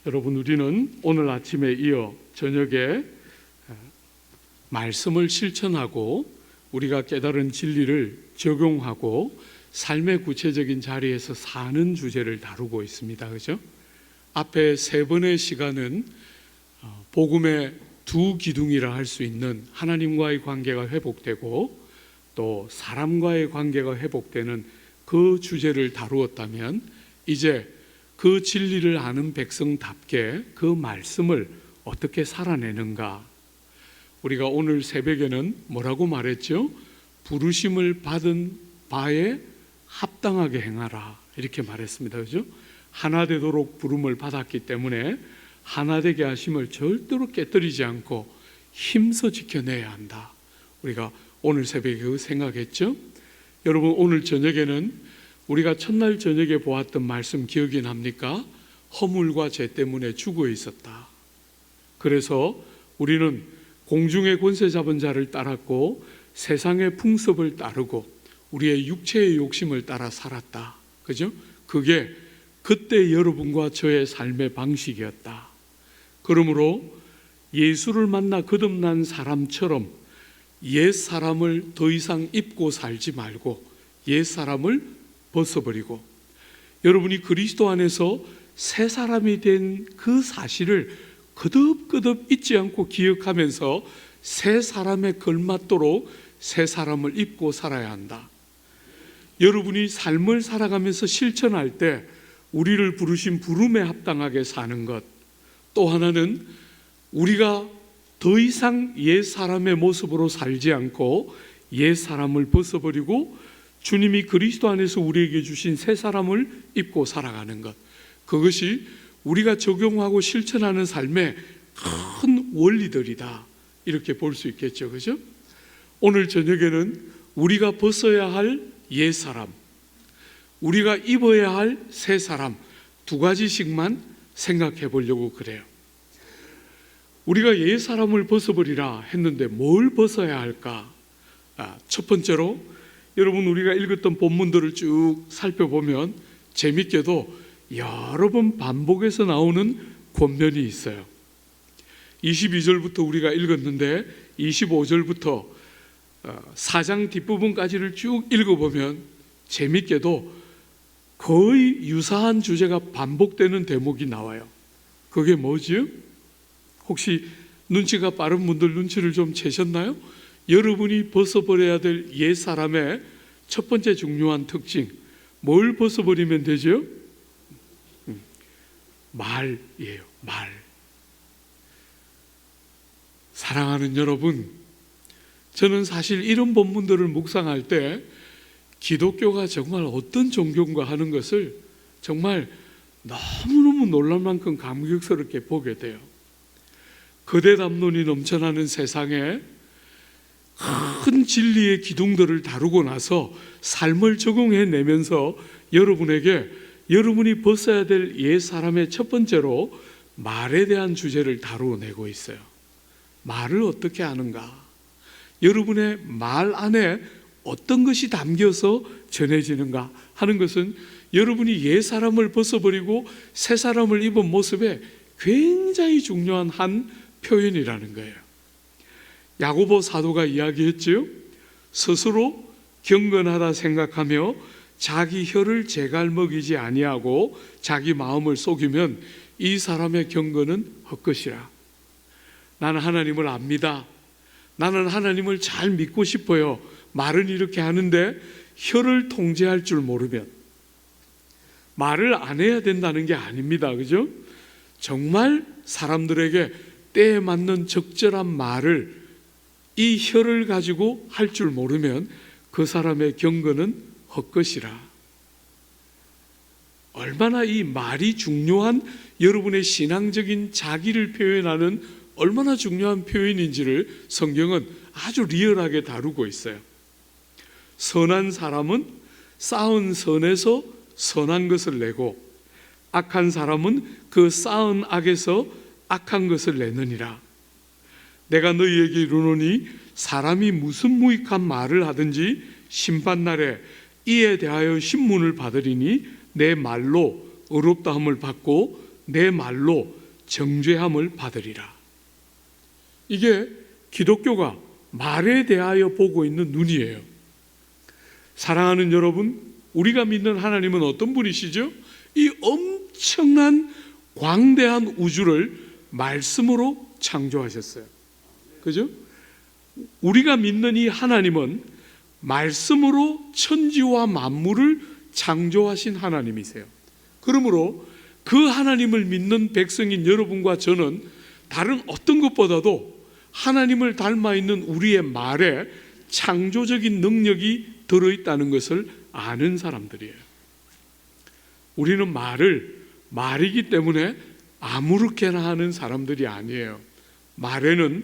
여러분, 우리는 오늘 아침에 이어 저녁에 말씀을 실천하고 우리가 깨달은 진리를 적용하고 삶의 구체적인 자리에서 사는 주제를 다루고 있습니다. 그죠? 앞에 세 번의 시간은 복음의 두 기둥이라 할 수 있는 하나님과의 관계가 회복되고 또 사람과의 관계가 회복되는 그 주제를 다루었다면, 이제 그 진리를 아는 백성답게 그 말씀을 어떻게 살아내는가. 우리가 오늘 새벽에는 뭐라고 말했죠? 부르심을 받은 바에 합당하게 행하라, 이렇게 말했습니다. 그죠? 하나 되도록 부름을 받았기 때문에 하나 되게 하심을 절대로 깨뜨리지 않고 힘써 지켜내야 한다. 우리가 오늘 새벽에 그 생각했죠? 여러분, 오늘 저녁에는 우리가 첫날 저녁에 보았던 말씀 기억이 납니까? 허물과 죄 때문에 죽어 있었다. 그래서 우리는 공중의 권세 잡은 자를 따랐고 세상의 풍습을 따르고 우리의 육체의 욕심을 따라 살았다. 그죠? 그게 그때 여러분과 저의 삶의 방식이었다. 그러므로 예수를 만나 거듭난 사람처럼 옛 사람을 더 이상 입고 살지 말고 옛 사람을 벗어버리고, 여러분이 그리스도 안에서 새 사람이 된 그 사실을 거듭거듭 잊지 않고 기억하면서 새 사람에 걸맞도록 새 사람을 입고 살아야 한다. 여러분이 삶을 살아가면서 실천할 때 우리를 부르신 부름에 합당하게 사는 것, 또 하나는 우리가 더 이상 옛 사람의 모습으로 살지 않고 옛 사람을 벗어버리고 주님이 그리스도 안에서 우리에게 주신 새 사람을 입고 살아가는 것, 그것이 우리가 적용하고 실천하는 삶의 큰 원리들이다, 이렇게 볼 수 있겠죠. 그죠? 오늘 저녁에는 우리가 벗어야 할 옛 사람, 우리가 입어야 할 새 사람, 두 가지씩만 생각해 보려고 그래요. 우리가 옛 사람을 벗어버리라 했는데 뭘 벗어야 할까? 첫 번째로 여러분, 우리가 읽었던 본문들을 쭉 살펴보면 재밌게도 여러 번 반복해서 나오는 권면이 있어요. 22절부터 우리가 읽었는데 25절부터 4장 뒷부분까지를 쭉 읽어보면 재밌게도 거의 유사한 주제가 반복되는 대목이 나와요. 그게 뭐지요? 혹시 눈치가 빠른 분들 눈치를 좀 채셨나요? 여러분이 벗어버려야 될 옛 사람의 첫 번째 중요한 특징, 뭘 벗어버리면 되죠? 말이에요. 말. 사랑하는 여러분, 저는 사실 이런 본문들을 묵상할 때 기독교가 정말 어떤 종교인가 하는 것을 정말 너무너무 놀랄 만큼 감격스럽게 보게 돼요. 거대 담론이 넘쳐나는 세상에 큰 진리의 기둥들을 다루고 나서 삶을 적용해내면서 여러분에게 여러분이 벗어야 될 옛 사람의 첫 번째로 말에 대한 주제를 다루어내고 있어요. 말을 어떻게 하는가? 여러분의 말 안에 어떤 것이 담겨서 전해지는가 하는 것은 여러분이 옛 사람을 벗어버리고 새 사람을 입은 모습에 굉장히 중요한 한 표현이라는 거예요. 야고보 사도가 이야기했지요. 스스로 경건하다 생각하며 자기 혀를 제갈먹이지 아니하고 자기 마음을 속이면 이 사람의 경건은 헛것이라. 나는 하나님을 압니다. 나는 하나님을 잘 믿고 싶어요. 말은 이렇게 하는데 혀를 통제할 줄 모르면 말을 안 해야 된다는 게 아닙니다. 그죠? 정말 사람들에게 때에 맞는 적절한 말을 이 혀를 가지고 할 줄 모르면 그 사람의 경건은 헛것이라. 얼마나 이 말이 중요한, 여러분의 신앙적인 자기를 표현하는 얼마나 중요한 표현인지를 성경은 아주 리얼하게 다루고 있어요. 선한 사람은 쌓은 선에서 선한 것을 내고 악한 사람은 그 쌓은 악에서 악한 것을 내느니라. 내가 너희에게 이르노니 사람이 무슨 무익한 말을 하든지 심판날에 이에 대하여 신문을 받으리니 내 말로 의롭다함을 받고 내 말로 정죄함을 받으리라. 이게 기독교가 말에 대하여 보고 있는 눈이에요. 사랑하는 여러분, 우리가 믿는 하나님은 어떤 분이시죠? 이 엄청난 광대한 우주를 말씀으로 창조하셨어요. 그죠? 우리가 믿는 이 하나님은 말씀으로 천지와 만물을 창조하신 하나님이세요. 그러므로 그 하나님을 믿는 백성인 여러분과 저는 다른 어떤 것보다도 하나님을 닮아 있는 우리의 말에 창조적인 능력이 들어있다는 것을 아는 사람들이에요. 우리는 말이기 때문에 아무렇게나 하는 사람들이 아니에요. 말에는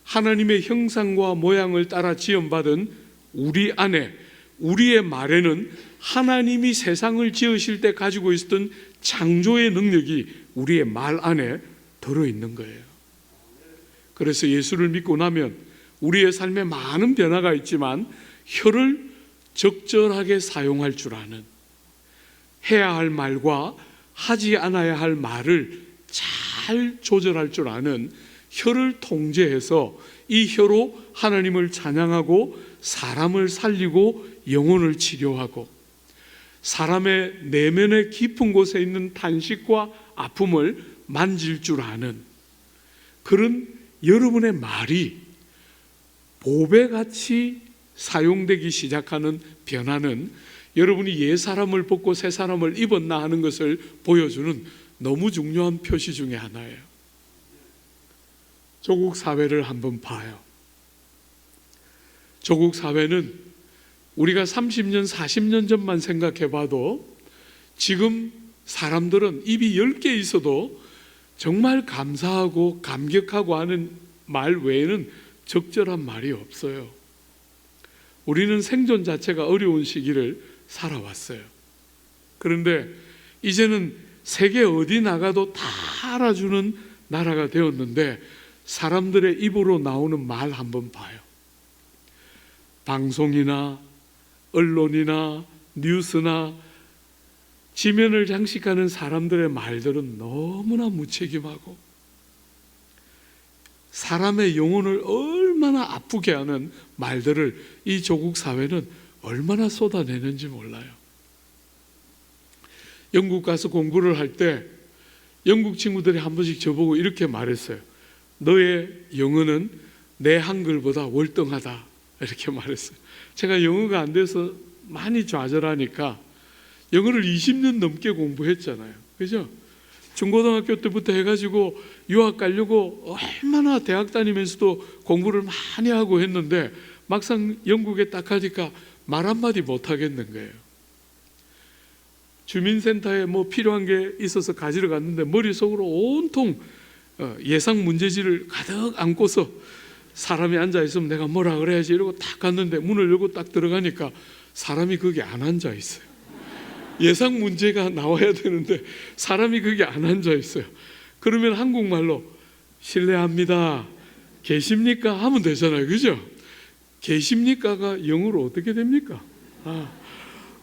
하나님의 형상과 모양을 따라 지음받은 우리 안에, 우리의 말에는 하나님이 세상을 지으실 때 가지고 있었던 창조의 능력이 우리의 말 안에 들어있는 거예요. 그래서 예수를 믿고 나면 우리의 삶에 많은 변화가 있지만 혀를 적절하게 사용할 줄 아는, 해야 할 말과 하지 않아야 할 말을 잘 조절할 줄 아는, 혀를 통제해서 이 혀로 하나님을 찬양하고 사람을 살리고 영혼을 치료하고 사람의 내면의 깊은 곳에 있는 탄식과 아픔을 만질 줄 아는 그런 여러분의 말이 보배같이 사용되기 시작하는 변화는 여러분이 옛 사람을 벗고 새 사람을 입었나 하는 것을 보여주는 너무 중요한 표시 중에 하나예요. 조국 사회를 한번 봐요. 조국 사회는 우리가 30년, 40년 전만 생각해 봐도 지금 사람들은 입이 10개 있어도 정말 감사하고 감격하고 하는 말 외에는 적절한 말이 없어요. 우리는 생존 자체가 어려운 시기를 살아왔어요. 그런데 이제는 세계 어디 나가도 다 알아주는 나라가 되었는데 사람들의 입으로 나오는 말 한번 봐요. 방송이나 언론이나 뉴스나 지면을 장식하는 사람들의 말들은 너무나 무책임하고 사람의 영혼을 얼마나 아프게 하는 말들을 이 조국 사회는 얼마나 쏟아내는지 몰라요. 영국 가서 공부를 할 때 영국 친구들이 한 번씩 저보고 이렇게 말했어요. 너의 영어는 내 한글보다 월등하다, 이렇게 말했어요. 제가 영어가 안 돼서 많이 좌절하니까 영어를 20년 넘게 공부했잖아요. 그죠? 중고등학교 때부터 해가지고 유학 가려고 얼마나 대학 다니면서도 공부를 많이 하고 했는데 막상 영국에 딱 가니까 말 한마디 못 하겠는 거예요. 주민센터에 뭐 필요한 게 있어서 가지러 갔는데 머릿속으로 온통 예상 문제지를 가득 안고서 사람이 앉아있으면 내가 뭐라 그래야지 이러고 딱 갔는데 문을 열고 딱 들어가니까 사람이 거기 안 앉아있어요. 예상 문제가 나와야 되는데 사람이 거기 안 앉아있어요. 그러면 한국말로 실례합니다, 계십니까? 하면 되잖아요. 그죠? 계십니까가 영어로 어떻게 됩니까?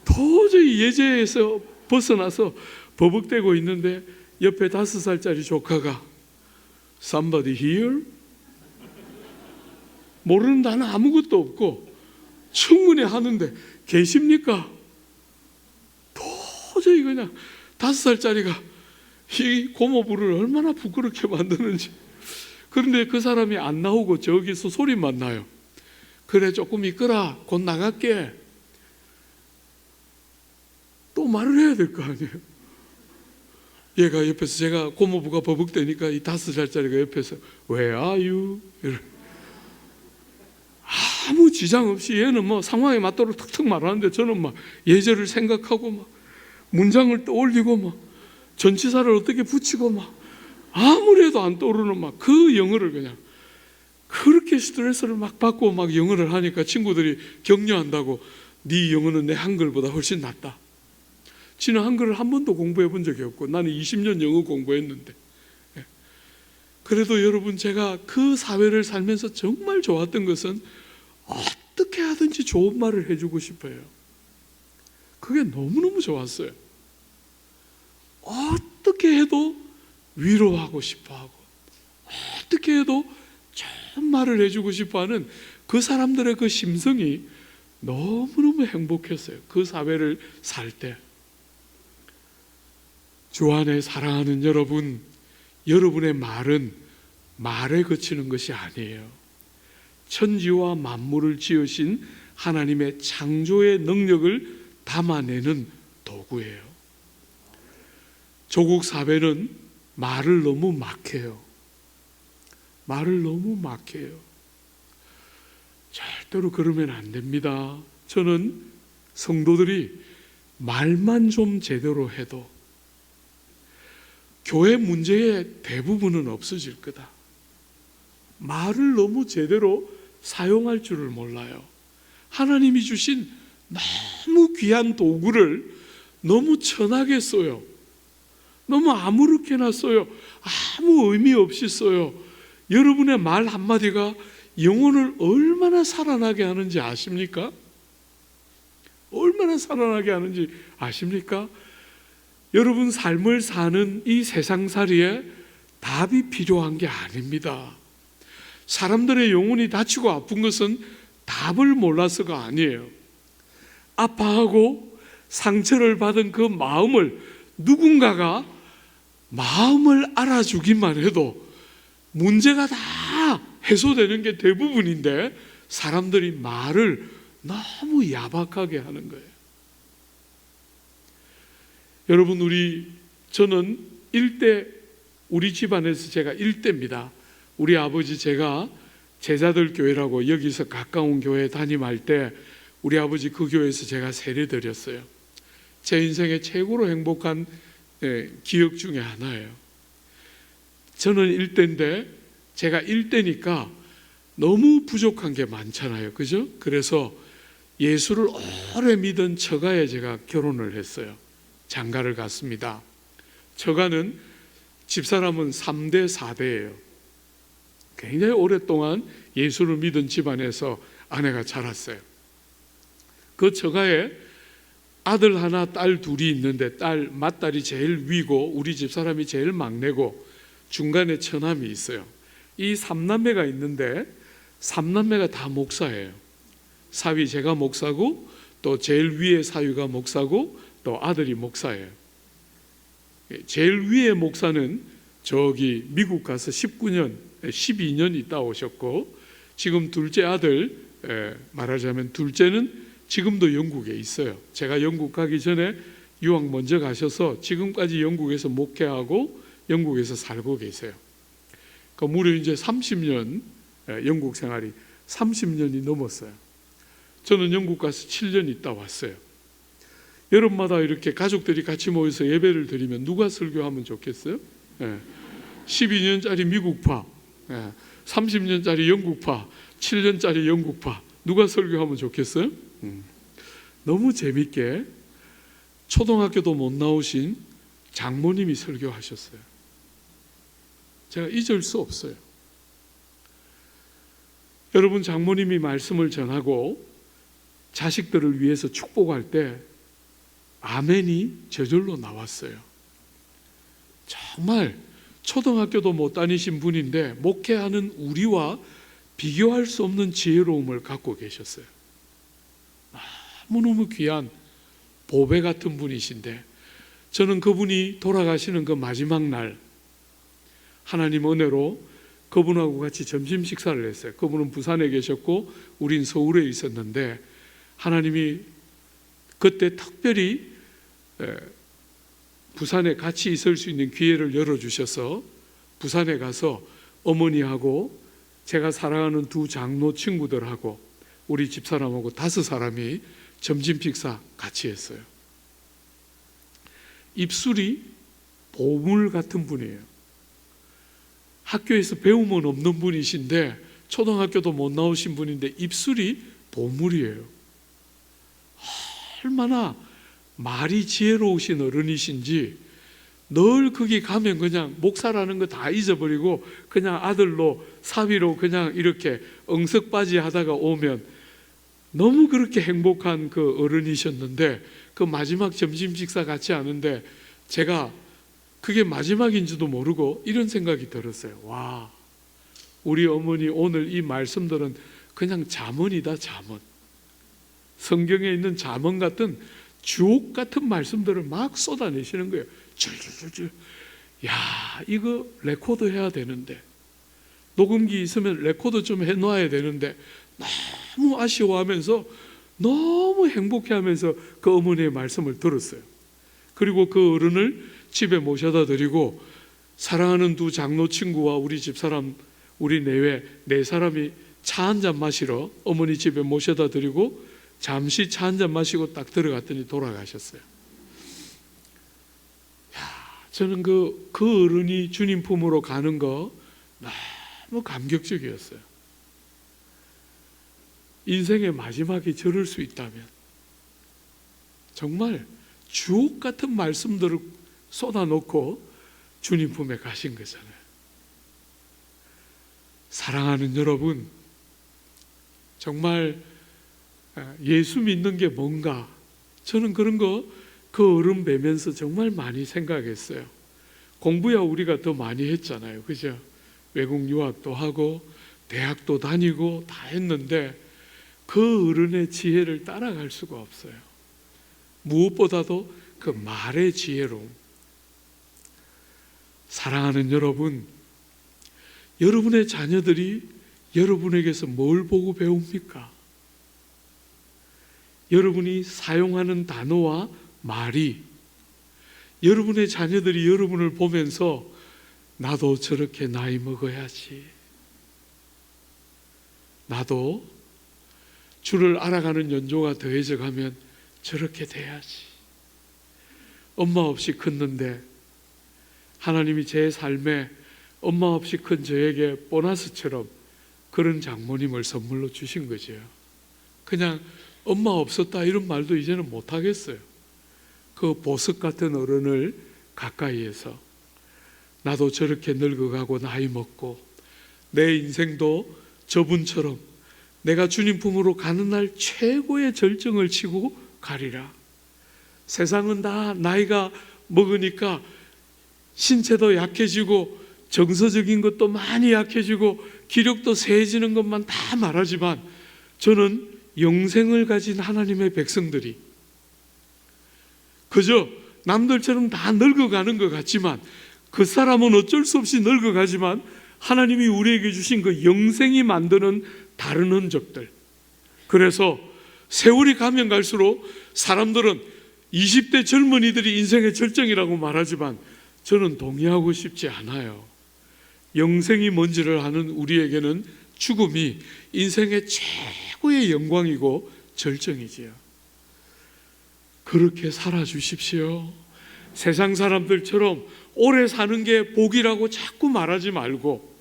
도저히 예제에서 벗어나서 버벅대고 있는데 옆에 5살짜리 조카가 Somebody here? 모르는 단어 아무것도 없고 충분히 하는데 계십니까? 도저히 그냥 5살짜리가 이 고모부를 얼마나 부끄럽게 만드는지. 그런데 그 사람이 안 나오고 저기서 소리만 나요. 그래 조금 있거라, 곧 나갈게. 또 말을 해야 될 거 아니에요. 얘가 옆에서, 제가 고모부가 버벅대니까 이 5살짜리가 옆에서 Where are you? 아무 지장 없이 얘는 뭐 상황에 맞도록 툭툭 말하는데 저는 막 예절을 생각하고 막 문장을 떠올리고 막 전치사를 어떻게 붙이고 막 아무래도 안 떠오르는 막 그 영어를 그냥 그렇게 스트레스를 막 받고 막 영어를 하니까 친구들이 격려한다고 네 영어는 내 한글보다 훨씬 낫다. 지는 한글을 한 번도 공부해 본 적이 없고 나는 20년 영어 공부했는데. 그래도 여러분, 제가 그 사회를 살면서 정말 좋았던 것은 어떻게 하든지 좋은 말을 해주고 싶어요. 그게 너무너무 좋았어요. 어떻게 해도 위로하고 싶어하고 어떻게 해도 좋은 말을 해주고 싶어하는 그 사람들의 그 심성이 너무너무 행복했어요. 그 사회를 살 때. 주 안에 사랑하는 여러분, 여러분의 말은 말에 그치는 것이 아니에요. 천지와 만물을 지으신 하나님의 창조의 능력을 담아내는 도구예요. 조국 사회는 말을 너무 막해요. 말을 너무 막해요. 절대로 그러면 안 됩니다. 저는 성도들이 말만 좀 제대로 해도 교회 문제의 대부분은 없어질 거다. 말을 너무 제대로 사용할 줄을 몰라요. 하나님이 주신 너무 귀한 도구를 너무 천하게 써요. 너무 아무렇게나 써요. 아무 의미 없이 써요. 여러분의 말 한마디가 영혼을 얼마나 살아나게 하는지 아십니까? 얼마나 살아나게 하는지 아십니까? 여러분 삶을 사는 이 세상살이에 답이 필요한 게 아닙니다. 사람들의 영혼이 다치고 아픈 것은 답을 몰라서가 아니에요. 아파하고 상처를 받은 그 마음을 누군가가 마음을 알아주기만 해도 문제가 다 해소되는 게 대부분인데 사람들이 말을 너무 야박하게 하는 거예요. 여러분, 저는 우리 집안에서 제가 일대입니다. 우리 아버지, 제가 제자들 교회라고 여기서 가까운 교회 담임할 때 우리 아버지 그 교회에서 제가 세례 드렸어요. 제 인생의 최고로 행복한 기억 중에 하나예요. 저는 일대인데 제가 일대니까 너무 부족한 게 많잖아요. 그죠? 그래서 예수를 오래 믿은 처가에 제가 결혼을 했어요. 장가를 갔습니다. 처가는 집사람은 3대, 4대예요. 굉장히 오랫동안 예수를 믿은 집안에서 아내가 자랐어요. 그 처가에 아들 하나, 딸 둘이 있는데 맏딸이 제일 위고 우리 집사람이 제일 막내고 중간에 처남이 있어요. 이 3남매가 있는데 3남매가 다 목사예요. 사위 제가 목사고 또 제일 위에 사위가 목사고 또 아들이 목사예요. 제일 위에 목사는 저기 미국 가서 12년 있다 오셨고 지금 둘째 아들, 말하자면 둘째는 지금도 영국에 있어요. 제가 영국 가기 전에 유학 먼저 가셔서 지금까지 영국에서 목회하고 영국에서 살고 계세요. 그러니까 무려 이제 30년, 영국 생활이 30년이 넘었어요. 저는 영국 가서 7년 있다 왔어요. 여름마다 이렇게 가족들이 같이 모여서 예배를 드리면 누가 설교하면 좋겠어요? 12년짜리 미국파, 30년짜리 영국파, 7년짜리 영국파, 누가 설교하면 좋겠어요? 너무 재밌게 초등학교도 못 나오신 장모님이 설교하셨어요. 제가 잊을 수 없어요. 여러분, 장모님이 말씀을 전하고 자식들을 위해서 축복할 때 아멘이 저절로 나왔어요. 정말 초등학교도 못 다니신 분인데 목회하는 우리와 비교할 수 없는 지혜로움을 갖고 계셨어요. 너무너무 귀한 보배 같은 분이신데 저는 그분이 돌아가시는 그 마지막 날 하나님 은혜로 그분하고 같이 점심 식사를 했어요. 그분은 부산에 계셨고 우린 서울에 있었는데 하나님이 그때 특별히 부산에 같이 있을 수 있는 기회를 열어주셔서 부산에 가서 어머니하고 제가 사랑하는 두 장로 친구들하고 우리 집사람하고 5사람이 점심 식사 같이 했어요. 입술이 보물 같은 분이에요. 학교에서 배움은 없는 분이신데 초등학교도 못 나오신 분인데 입술이 보물이에요. 얼마나 말이 지혜로우신 어른이신지 늘 거기 가면 그냥 목사라는 거 다 잊어버리고 그냥 아들로 사위로 그냥 이렇게 엉석바지 하다가 오면 너무 그렇게 행복한 그 어른이셨는데 그 마지막 점심 식사 같이 하는데 제가 그게 마지막인지도 모르고 이런 생각이 들었어요. 와, 우리 어머니 오늘 이 말씀들은 그냥 잠언이다, 잠언. 성경에 있는 잠언 같은 주옥 같은 말씀들을 막 쏟아내시는 거예요. 줄줄줄줄. 야, 이거 레코드 해야 되는데, 녹음기 있으면 레코드 좀 해놔야 되는데, 너무 아쉬워하면서 너무 행복해하면서 그 어머니의 말씀을 들었어요. 그리고 그 어른을 집에 모셔다 드리고 사랑하는 두 장로 친구와 우리 집사람, 우리 내외 네 사람이 차 한잔 마시러 어머니 집에 모셔다 드리고 잠시 차 한잔 마시고 딱 들어갔더니 돌아가셨어요. 저는 그 어른이 주님 품으로 가는 거 너무 감격적이었어요. 인생의 마지막이 저럴 수 있다면 정말 주옥 같은 말씀들을 쏟아놓고 주님 품에 가신 거잖아요. 사랑하는 여러분, 정말 예수 믿는 게 뭔가, 저는 그런 거 그 어른 뵈면서 정말 많이 생각했어요. 공부야 우리가 더 많이 했잖아요, 그죠? 외국 유학도 하고 대학도 다니고 다 했는데 그 어른의 지혜를 따라갈 수가 없어요. 무엇보다도 그 말의 지혜로움. 사랑하는 여러분, 여러분의 자녀들이 여러분에게서 뭘 보고 배웁니까? 여러분이 사용하는 단어와 말이, 여러분의 자녀들이 여러분을 보면서 나도 저렇게 나이 먹어야지, 나도 주를 알아가는 연조가 더해져 가면 저렇게 돼야지, 엄마 없이 컸는데 하나님이 제 삶에 엄마 없이 큰 저에게 보너스처럼 그런 장모님을 선물로 주신 거죠. 그냥 엄마 없었다 이런 말도 이제는 못하겠어요. 그 보석 같은 어른을 가까이에서 나도 저렇게 늙어가고 나이 먹고 내 인생도 저분처럼 내가 주님 품으로 가는 날 최고의 절정을 치고 가리라. 세상은 다 나이가 먹으니까 신체도 약해지고 정서적인 것도 많이 약해지고 기력도 세해지는 것만 다 말하지만 저는 영생을 가진 하나님의 백성들이 그저 남들처럼 다 늙어가는 것 같지만 그 사람은 어쩔 수 없이 늙어가지만 하나님이 우리에게 주신 그 영생이 만드는 다른 흔적들. 그래서 세월이 가면 갈수록 사람들은 20대 젊은이들이 인생의 절정이라고 말하지만 저는 동의하고 싶지 않아요. 영생이 뭔지를 아는 우리에게는 죽음이 인생의 최고의 영광이고 절정이지요. 그렇게 살아주십시오. 세상 사람들처럼 오래 사는 게 복이라고 자꾸 말하지 말고,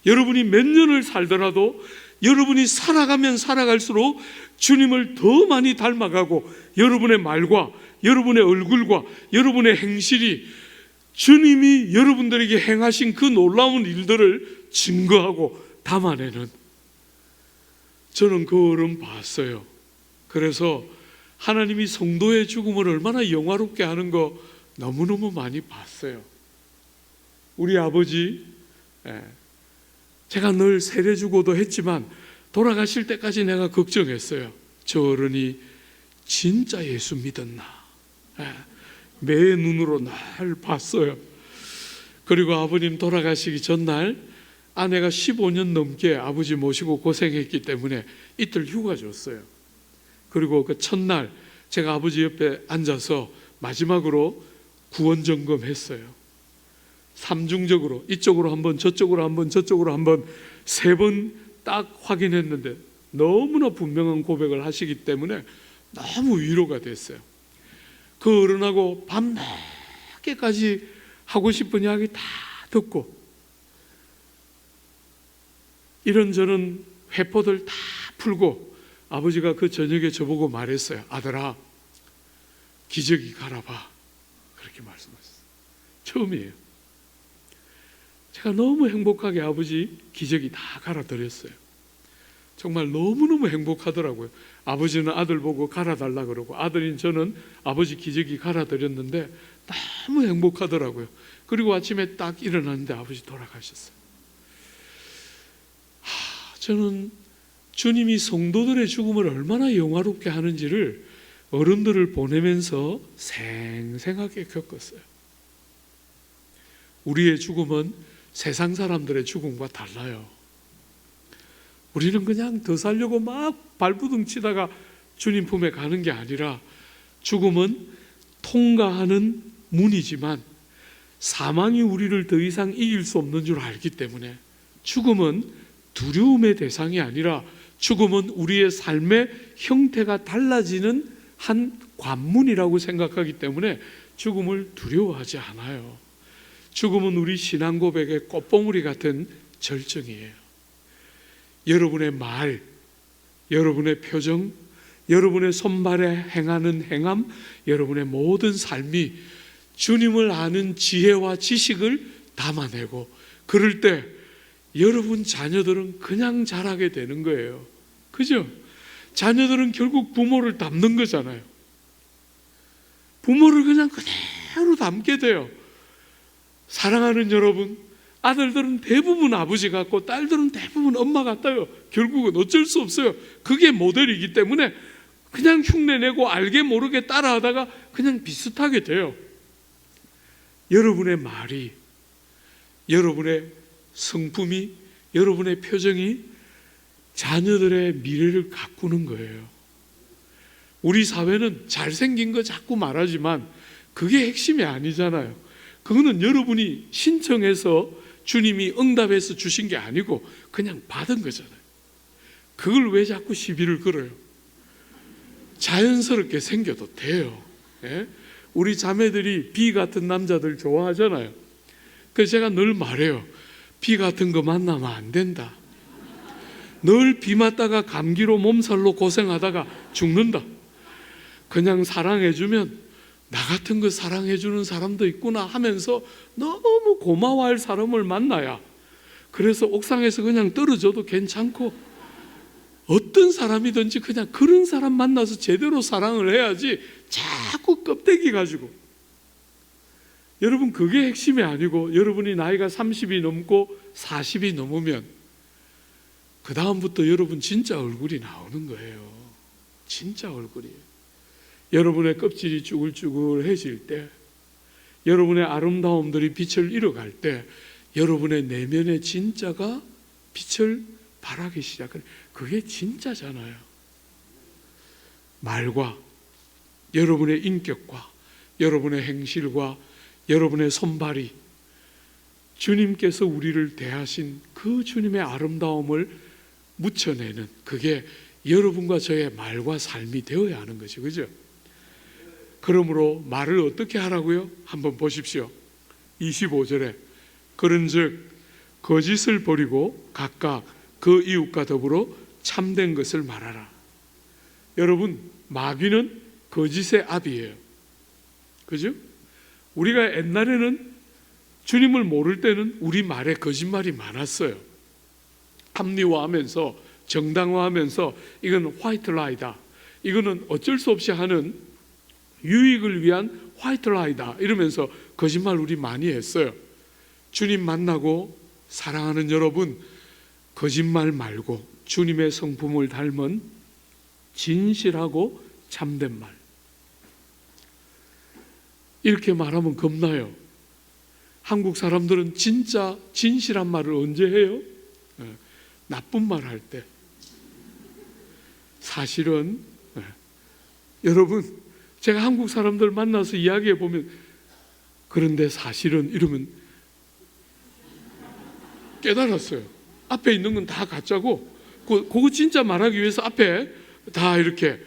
여러분이 몇 년을 살더라도 여러분이 살아가면 살아갈수록 주님을 더 많이 닮아가고 여러분의 말과 여러분의 얼굴과 여러분의 행실이 주님이 여러분들에게 행하신 그 놀라운 일들을 증거하고 담아내는, 저는 그 어른 봤어요. 그래서 하나님이 성도의 죽음을 얼마나 영화롭게 하는 거 너무너무 많이 봤어요. 우리 아버지, 제가 늘 세례주고도 했지만 돌아가실 때까지 내가 걱정했어요. 저 어른이 진짜 예수 믿었나? 매 눈으로 날 봤어요. 그리고 아버님 돌아가시기 전날 아내가 15년 넘게 아버지 모시고 고생했기 때문에 이틀 휴가 줬어요. 그리고 그 첫날 제가 아버지 옆에 앉아서 마지막으로 구원 점검했어요. 삼중적으로 이쪽으로 한번 저쪽으로 한번 저쪽으로 한번 3번 딱 확인했는데 너무나 분명한 고백을 하시기 때문에 너무 위로가 됐어요. 그 어른하고 밤늦게까지 하고 싶은 이야기 다 듣고 이런저런 회포들 다 풀고 아버지가 그 저녁에 저보고 말했어요. 아들아, 기저귀 갈아봐. 그렇게 말씀하셨어요. 처음이에요. 제가 너무 행복하게 아버지 기저귀 다 갈아드렸어요. 정말 너무너무 행복하더라고요. 아버지는 아들 보고 갈아달라 그러고 아들인 저는 아버지 기저귀 갈아드렸는데 너무 행복하더라고요. 그리고 아침에 딱 일어났는데 아버지 돌아가셨어요. 저는 주님이 성도들의 죽음을 얼마나 영화롭게 하는지를 어른들을 보내면서 생생하게 겪었어요. 우리의 죽음은 세상 사람들의 죽음과 달라요. 우리는 그냥 더 살려고 막 발부둥 치다가 주님 품에 가는 게 아니라 죽음은 통과하는 문이지만 사망이 우리를 더 이상 이길 수 없는 줄 알기 때문에 죽음은 두려움의 대상이 아니라 죽음은 우리의 삶의 형태가 달라지는 한 관문이라고 생각하기 때문에 죽음을 두려워하지 않아요. 죽음은 우리 신앙 고백의 꽃봉우리 같은 절정이에요. 여러분의 말, 여러분의 표정, 여러분의 손발에 행하는 행함, 여러분의 모든 삶이 주님을 아는 지혜와 지식을 담아내고, 그럴 때 여러분 자녀들은 그냥 자라게 되는 거예요. 그죠? 자녀들은 결국 부모를 닮는 거잖아요. 부모를 그냥 그대로 닮게 돼요. 사랑하는 여러분, 아들들은 대부분 아버지 같고 딸들은 대부분 엄마 같아요. 결국은 어쩔 수 없어요. 그게 모델이기 때문에 그냥 흉내내고 알게 모르게 따라하다가 그냥 비슷하게 돼요. 여러분의 말이, 여러분의 성품이, 여러분의 표정이 자녀들의 미래를 가꾸는 거예요. 우리 사회는 잘생긴 거 자꾸 말하지만 그게 핵심이 아니잖아요. 그거는 여러분이 신청해서 주님이 응답해서 주신 게 아니고 그냥 받은 거잖아요. 그걸 왜 자꾸 시비를 걸어요? 자연스럽게 생겨도 돼요. 예? 우리 자매들이 비 같은 남자들 좋아하잖아요. 그래서 제가 늘 말해요. 비 같은 거 만나면 안 된다. 늘 비 맞다가 감기로 몸살로 고생하다가 죽는다. 그냥 사랑해주면 나 같은 거 사랑해주는 사람도 있구나 하면서 너무 고마워할 사람을 만나야, 그래서 옥상에서 그냥 떨어져도 괜찮고 어떤 사람이든지 그냥 그런 사람 만나서 제대로 사랑을 해야지 자꾸 껍데기 가지고. 여러분, 그게 핵심이 아니고 여러분이 나이가 30이 넘고 40이 넘으면 그 다음부터 여러분 진짜 얼굴이 나오는 거예요. 진짜 얼굴이에요. 여러분의 껍질이 쭈글쭈글해질 때, 여러분의 아름다움들이 빛을 잃어갈 때 여러분의 내면의 진짜가 빛을 발하기 시작해요. 그게 진짜잖아요. 말과 여러분의 인격과 여러분의 행실과 여러분의 손발이 주님께서 우리를 대하신 그 주님의 아름다움을 묻혀내는, 그게 여러분과 저의 말과 삶이 되어야 하는 것이, 그죠? 그러므로 말을 어떻게 하라고요? 한번 보십시오. 25절에 그런즉 거짓을 버리고 각각 그 이웃과 더불어 참된 것을 말하라. 여러분, 마귀는 거짓의 아비예요. 그죠? 우리가 옛날에는 주님을 모를 때는 우리 말에 거짓말이 많았어요. 합리화하면서 정당화하면서 이건 화이트 라이다, 이거는 어쩔 수 없이 하는 유익을 위한 화이트 라이다 이러면서 거짓말 우리 많이 했어요. 주님 만나고 사랑하는 여러분, 거짓말 말고 주님의 성품을 닮은 진실하고 참된 말, 이렇게 말하면 겁나요. 한국 사람들은 진짜 진실한 말을 언제 해요? 나쁜 말 할 때. 사실은 여러분, 제가 한국 사람들 만나서 이야기해 보면 그런데 사실은 이러면 깨달았어요. 앞에 있는 건 다 가짜고 그거 진짜 말하기 위해서 앞에 다 이렇게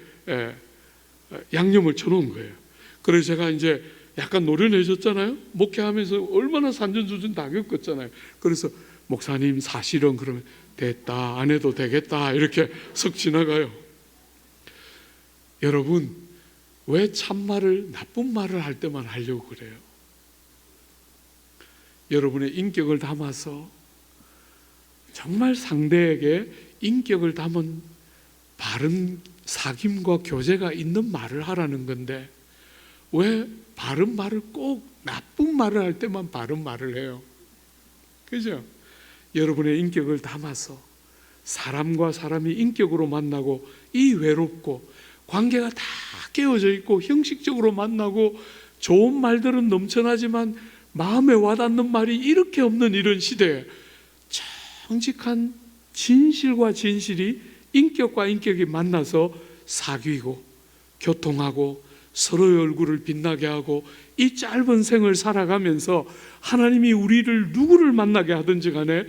양념을 쳐놓은 거예요. 그래서 제가 이제 약간 노련해졌잖아요. 목회하면서 얼마나 산전수전 다 겪었잖아요. 그래서 목사님 사실은, 그러면 됐다, 안 해도 되겠다, 이렇게 석 지나가요. 여러분, 왜 참말을, 나쁜 말을 할 때만 하려고 그래요? 여러분의 인격을 담아서 정말 상대에게 인격을 담은 바른 사귐과 교제가 있는 말을 하라는 건데, 왜 바른 말을 꼭 나쁜 말을 할 때만 바른 말을 해요? 그죠? 여러분의 인격을 담아서 사람과 사람이 인격으로 만나고 이 외롭고 관계가 다 깨어져 있고 형식적으로 만나고 좋은 말들은 넘쳐나지만 마음에 와닿는 말이 이렇게 없는 이런 시대에 정직한 진실과 진실이 인격과 인격이 만나서 사귀고 교통하고 서로의 얼굴을 빛나게 하고 이 짧은 생을 살아가면서 하나님이 우리를 누구를 만나게 하든지 간에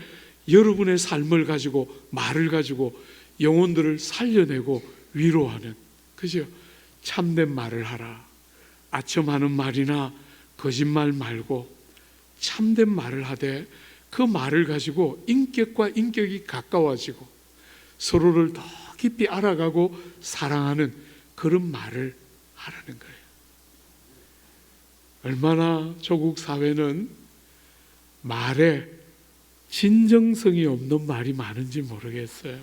여러분의 삶을 가지고 말을 가지고 영혼들을 살려내고 위로하는, 그죠? 참된 말을 하라. 아첨하는 말이나 거짓말 말고 참된 말을 하되 그 말을 가지고 인격과 인격이 가까워지고 서로를 더 깊이 알아가고 사랑하는 그런 말을 하라는 거예요. 얼마나 조국 사회는 말에 진정성이 없는 말이 많은지 모르겠어요.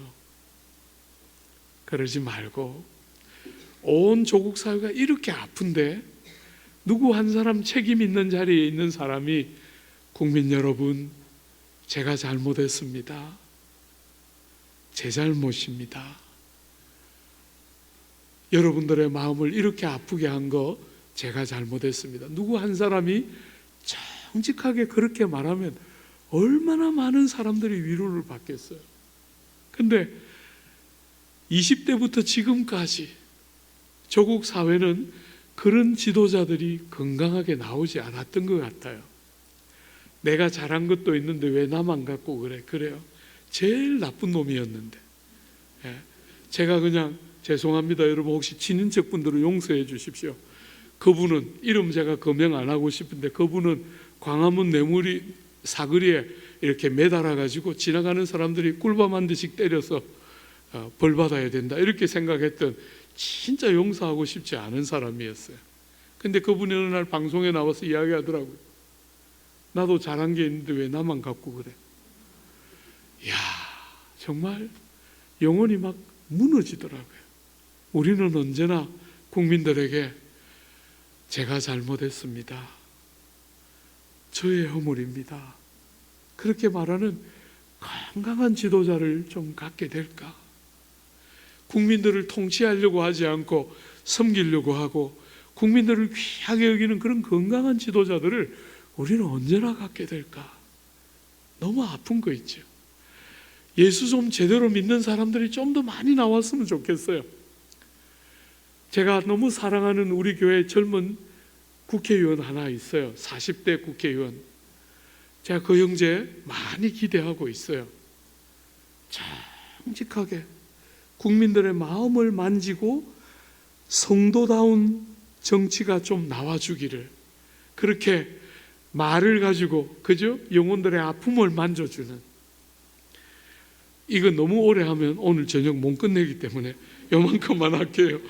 그러지 말고 온 조국 사회가 이렇게 아픈데 누구 한 사람 책임 있는 자리에 있는 사람이 국민 여러분, 제가 잘못했습니다. 제 잘못입니다. 여러분들의 마음을 이렇게 아프게 한 거 제가 잘못했습니다. 누구 한 사람이 정직하게 그렇게 말하면 얼마나 많은 사람들이 위로를 받겠어요. 근데 20대부터 지금까지 조국 사회는 그런 지도자들이 건강하게 나오지 않았던 것 같아요. 내가 잘한 것도 있는데 왜 나만 갖고 그래? 그래요. 제일 나쁜 놈이었는데. 제가 그냥 죄송합니다. 여러분 혹시 친인척분들은 용서해 주십시오. 그분은 이름 제가 거명 안 하고 싶은데 그분은 광화문 뇌물이 사거리에 이렇게 매달아 가지고 지나가는 사람들이 꿀밤 한 대씩 때려서 벌 받아야 된다 이렇게 생각했던 진짜 용서하고 싶지 않은 사람이었어요. 근데 그분이 어느 날 방송에 나와서 이야기하더라고요. 나도 잘한 게 있는데 왜 나만 갖고 그래? 이야, 정말 영혼이 막 무너지더라고요. 우리는 언제나 국민들에게 제가 잘못했습니다. 저의 허물입니다. 그렇게 말하는 건강한 지도자를 좀 갖게 될까? 국민들을 통치하려고 하지 않고 섬기려고 하고 국민들을 귀하게 여기는 그런 건강한 지도자들을 우리는 언제나 갖게 될까? 너무 아픈 거 있죠. 예수 좀 제대로 믿는 사람들이 좀 더 많이 나왔으면 좋겠어요. 제가 너무 사랑하는 우리 교회 젊은 국회의원 하나 있어요. 40대 국회의원. 제가 그 형제 많이 기대하고 있어요. 정직하게 국민들의 마음을 만지고 성도다운 정치가 좀 나와주기를, 그렇게 말을 가지고, 그죠? 영혼들의 아픔을 만져주는. 이거 너무 오래 하면 오늘 저녁 못 끝내기 때문에 요만큼만 할게요.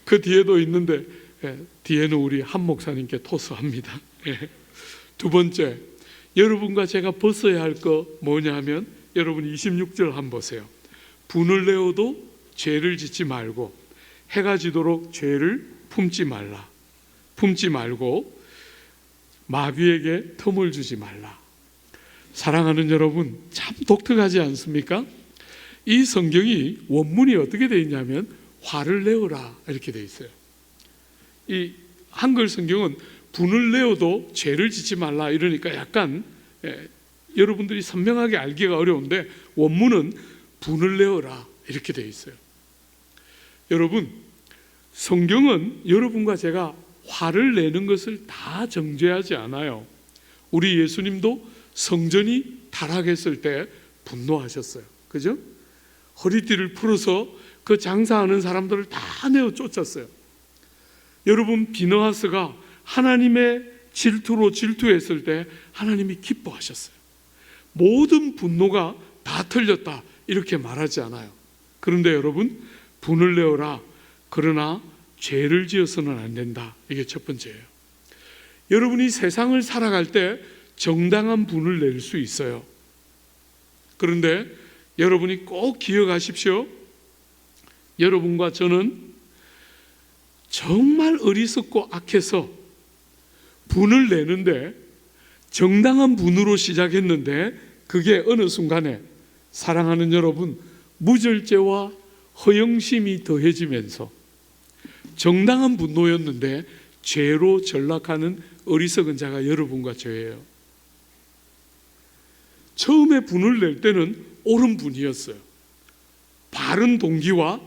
그 뒤에도 있는데 뒤에는 우리 한 목사님께 토스합니다. 두 번째, 여러분과 제가 벗어야 할 거 뭐냐 하면 여러분 26절 한번 보세요. 분을 내어도 죄를 짓지 말고 해가 지도록 죄를 품지 말라. 품지 말고 마귀에게 틈을 주지 말라. 사랑하는 여러분, 참 독특하지 않습니까? 이 성경이 원문이 어떻게 되어 있냐면 화를 내어라 이렇게 되어 있어요. 이 한글 성경은 분을 내어도 죄를 짓지 말라 이러니까 약간 여러분들이 선명하게 알기가 어려운데 원문은 분을 내어라 이렇게 되어 있어요. 여러분, 성경은 여러분과 제가 화를 내는 것을 다 정죄하지 않아요. 우리 예수님도 성전이 타락했을 때 분노하셨어요. 그죠? 허리띠를 풀어서 그 장사하는 사람들을 다 내어 쫓았어요. 여러분, 비느하스가 하나님의 질투로 질투했을 때 하나님이 기뻐하셨어요. 모든 분노가 다 틀렸다 이렇게 말하지 않아요. 그런데 여러분, 분을 내어라. 그러나 죄를 지어서는 안 된다. 이게 첫 번째예요. 여러분이 세상을 살아갈 때 정당한 분을 낼 수 있어요. 그런데 여러분이 꼭 기억하십시오. 여러분과 저는 정말 어리석고 악해서 분을 내는데 정당한 분으로 시작했는데 그게 어느 순간에 사랑하는 여러분 무절제와 허영심이 더해지면서 정당한 분노였는데 죄로 전락하는 어리석은 자가 여러분과 저예요. 처음에 분을 낼 때는 옳은 분이었어요. 바른 동기와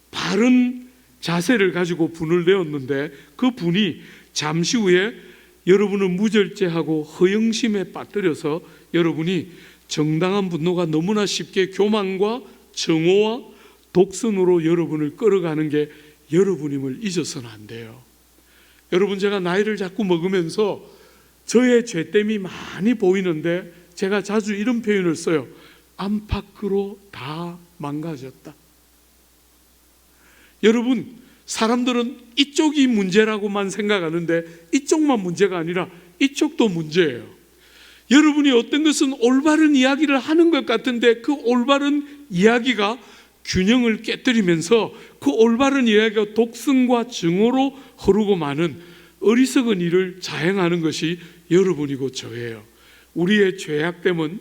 바른 자세를 가지고 분을 내었는데 그 분이 잠시 후에 여러분을 무절제하고 허영심에 빠뜨려서 여러분이 정당한 분노가 너무나 쉽게 교만과 정오와 독선으로 여러분을 끌어가는 게 여러분임을 잊어서는 안 돼요. 여러분, 제가 나이를 자꾸 먹으면서 저의 죄됨이 많이 보이는데 제가 자주 이런 표현을 써요. 안팎으로 다 망가졌다. 여러분, 사람들은 이쪽이 문제라고만 생각하는데 이쪽만 문제가 아니라 이쪽도 문제예요. 여러분이 어떤 것은 올바른 이야기를 하는 것 같은데 그 올바른 이야기가 균형을 깨뜨리면서 그 올바른 이야기가 독선과 증오로 흐르고 마는 어리석은 일을 자행하는 것이 여러분이고 저예요. 우리의 죄악됨은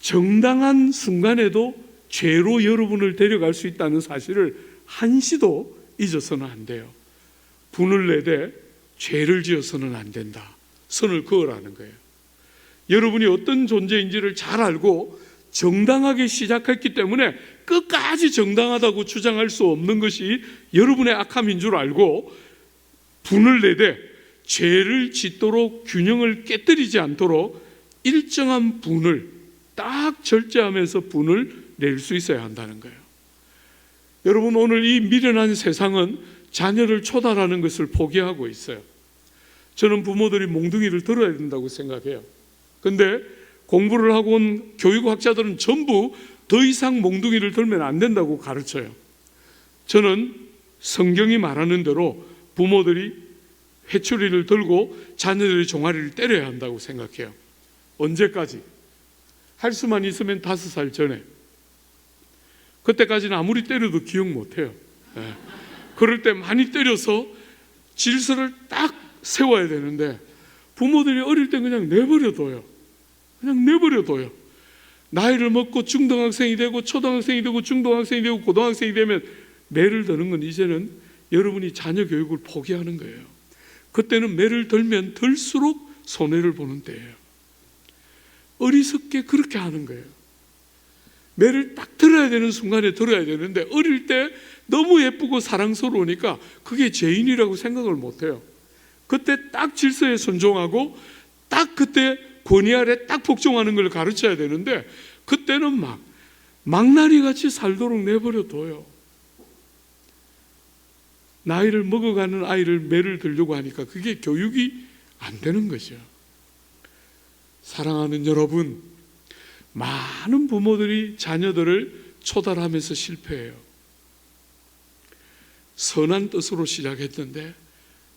정당한 순간에도 죄로 여러분을 데려갈 수 있다는 사실을 한시도 잊어서는 안 돼요. 분을 내되 죄를 지어서는 안 된다. 선을 그으라는 거예요. 여러분이 어떤 존재인지를 잘 알고 정당하게 시작했기 때문에 끝까지 정당하다고 주장할 수 없는 것이 여러분의 악함인 줄 알고 분을 내되 죄를 짓도록 균형을 깨뜨리지 않도록 일정한 분을 딱 절제하면서 분을 낼 수 있어야 한다는 거예요. 여러분, 오늘 이 미련한 세상은 자녀를 초달하는 것을 포기하고 있어요. 저는 부모들이 몽둥이를 들어야 된다고 생각해요. 근데 공부를 하고 온 교육학자들은 전부 더 이상 몽둥이를 들면 안 된다고 가르쳐요. 저는 성경이 말하는 대로 부모들이 회초리를 들고 자녀들의 종아리를 때려야 한다고 생각해요. 언제까지? 할 수만 있으면 5살 전에. 그때까지는 아무리 때려도 기억 못해요. 네. 그럴 때 많이 때려서 질서를 딱 세워야 되는데 부모들이 어릴 때 그냥 내버려둬요. 그냥 내버려둬요. 나이를 먹고 중등학생이 되고 초등학생이 되고 중등학생이 되고 고등학생이 되면 매를 드는 건 이제는 여러분이 자녀 교육을 포기하는 거예요. 그때는 매를 들면 들수록 손해를 보는 때예요. 어리석게 그렇게 하는 거예요. 매를 딱 들어야 되는 순간에 들어야 되는데 어릴 때 너무 예쁘고 사랑스러우니까 그게 죄인이라고 생각을 못해요. 그때 딱 질서에 순종하고 딱 그때 권위 아래 딱 복종하는 걸 가르쳐야 되는데 그때는 막 망나니같이 살도록 내버려둬요. 나이를 먹어가는 아이를 매를 들려고 하니까 그게 교육이 안 되는 거죠. 사랑하는 여러분, 많은 부모들이 자녀들을 초달하면서 실패해요. 선한 뜻으로 시작했는데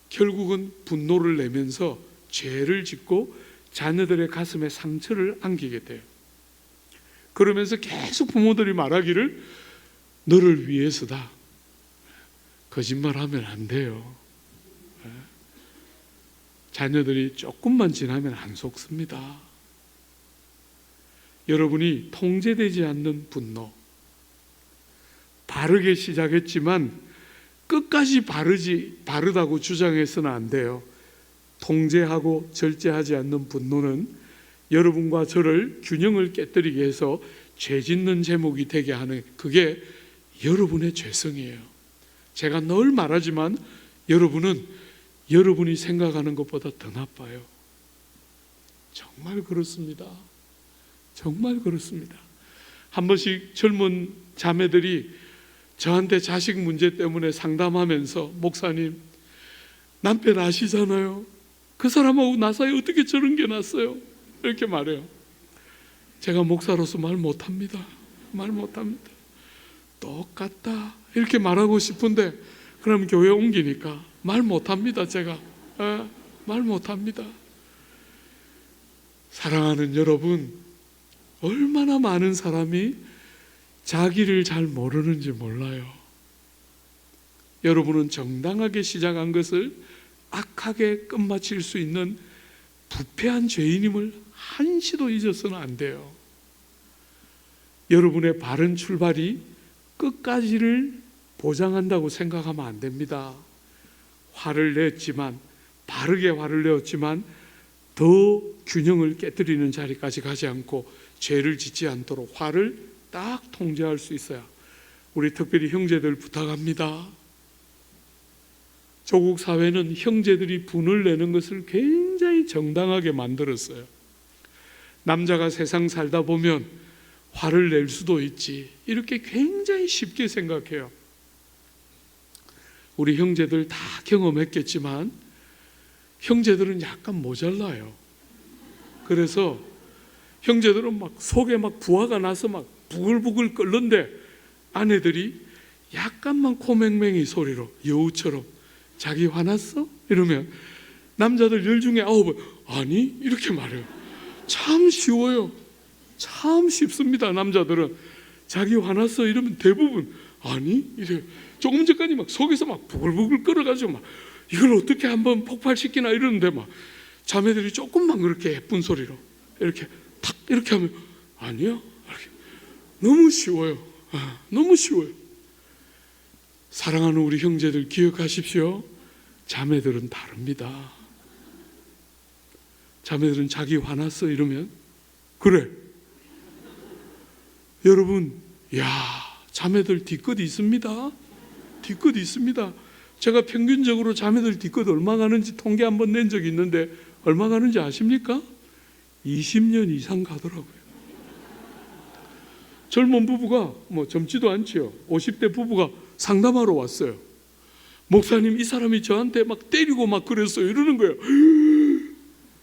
결국은 분노를 내면서 죄를 짓고 자녀들의 가슴에 상처를 안기게 돼요. 그러면서 계속 부모들이 말하기를 너를 위해서다. 거짓말하면 안 돼요. 자녀들이 조금만 지나면 안 속습니다. 여러분이 통제되지 않는 분노, 바르게 시작했지만 끝까지 바르다고 주장해서는 안 돼요. 통제하고 절제하지 않는 분노는 여러분과 저를 균형을 깨뜨리게 해서 죄 짓는 제목이 되게 하는, 그게 여러분의 죄성이에요. 제가 늘 말하지만 여러분은 여러분이 생각하는 것보다 더 나빠요. 정말 그렇습니다. 정말 그렇습니다. 한 번씩 젊은 자매들이 저한테 자식 문제 때문에 상담하면서 목사님, 남편 아시잖아요. 그 사람하고 나 사이에 어떻게 저런 게 났어요? 이렇게 말해요. 제가 목사로서 말 못합니다. 말 못합니다. 똑같다 이렇게 말하고 싶은데 그럼 교회 옮기니까 말 못합니다. 제가 말 못합니다. 사랑하는 여러분, 얼마나 많은 사람이 자기를 잘 모르는지 몰라요. 여러분은 정당하게 시작한 것을 악하게 끝마칠 수 있는 부패한 죄인임을 한시도 잊어서는 안 돼요. 여러분의 바른 출발이 끝까지를 보장한다고 생각하면 안 됩니다. 화를 냈지만, 바르게 화를 내었지만 더 균형을 깨뜨리는 자리까지 가지 않고 죄를 짓지 않도록 화를 딱 통제할 수 있어야, 우리 특별히 형제들 부탁합니다. 조국 사회는 형제들이 분을 내는 것을 굉장히 정당하게 만들었어요. 남자가 세상 살다 보면 화를 낼 수도 있지, 이렇게 굉장히 쉽게 생각해요. 우리 형제들 다 경험했겠지만 형제들은 약간 모자라요. 그래서 형제들은 막 속에 막 부하가 나서 막 부글부글 끓는데 아내들이 약간만 코맹맹이 소리로 여우처럼 자기 화났어? 이러면 남자들 10중에 9은 아니? 이렇게 말해요. 참 쉬워요. 참 쉽습니다. 남자들은 자기 화났어? 이러면 대부분 아니? 이래요. 조금 전까지 막 속에서 막 부글부글 끓어가지고 막 이걸 어떻게 한번 폭발시키나 이러는데 막 자매들이 조금만 그렇게 예쁜 소리로 이렇게 탁 이렇게 하면 아니야? 이렇게. 너무 쉬워요. 너무 쉬워요. 사랑하는 우리 형제들 기억하십시오. 자매들은 다릅니다. 자매들은 자기 화났어 이러면 그래. 여러분, 야, 자매들 뒤끝 있습니다. 뒤끝 있습니다. 제가 평균적으로 자매들 뒤끝 얼마 가는지 통계 한번 낸 적이 있는데 얼마 가는지 아십니까? 20년 이상 가더라고요. 젊은 부부가 뭐 젊지도 않지요. 50대 부부가 상담하러 왔어요. 목사님, 이 사람이 저한테 막 때리고 막 그랬어요. 이러는 거예요.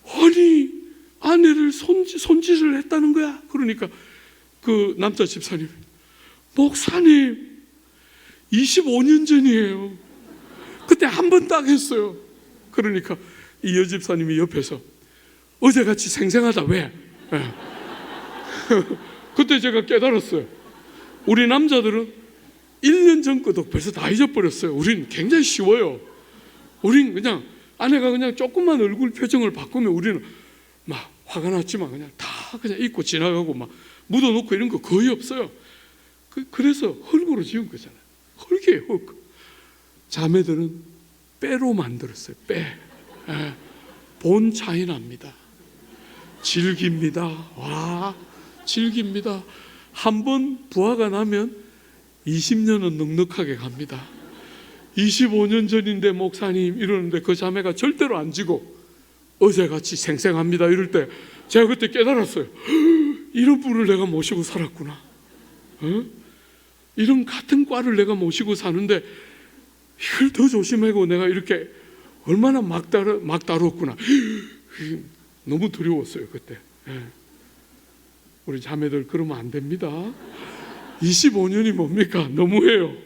아니, 아내를 손짓을 했다는 거야. 그러니까 그 남자 집사님, 목사님 25년 전이에요. 그때 한 번 딱 했어요. 그러니까 이 여집사님이 옆에서 어제같이 생생하다. 왜? 그때 제가 깨달았어요. 우리 남자들은 1년 전 것도 벌써 다 잊어버렸어요. 우린 굉장히 쉬워요. 우린 그냥 아내가 그냥 조금만 얼굴 표정을 바꾸면 우리는 막 화가 났지만 그냥 다 그냥 잊고 지나가고 막 묻어놓고 이런 거 거의 없어요. 그래서 흙으로 지은 거잖아요. 흙이에요, 흙. 자매들은 빼로 만들었어요. 빼. 본 차이 납니다. 질깁니다. 와, 질깁니다. 한번 부하가 나면 20년은 넉넉하게 갑니다. 25년 전인데 목사님 이러는데 그 자매가 절대로 안 지고 어제같이 생생합니다 이럴 때 제가 그때 깨달았어요. 이런 분을 내가 모시고 살았구나. 이런 같은 과를 내가 모시고 사는데 이걸 더 조심하고 내가 이렇게 얼마나 막 다뤘구나. 너무 두려웠어요 그때. 우리 자매들 그러면 안 됩니다. 25년이 뭡니까? 너무해요.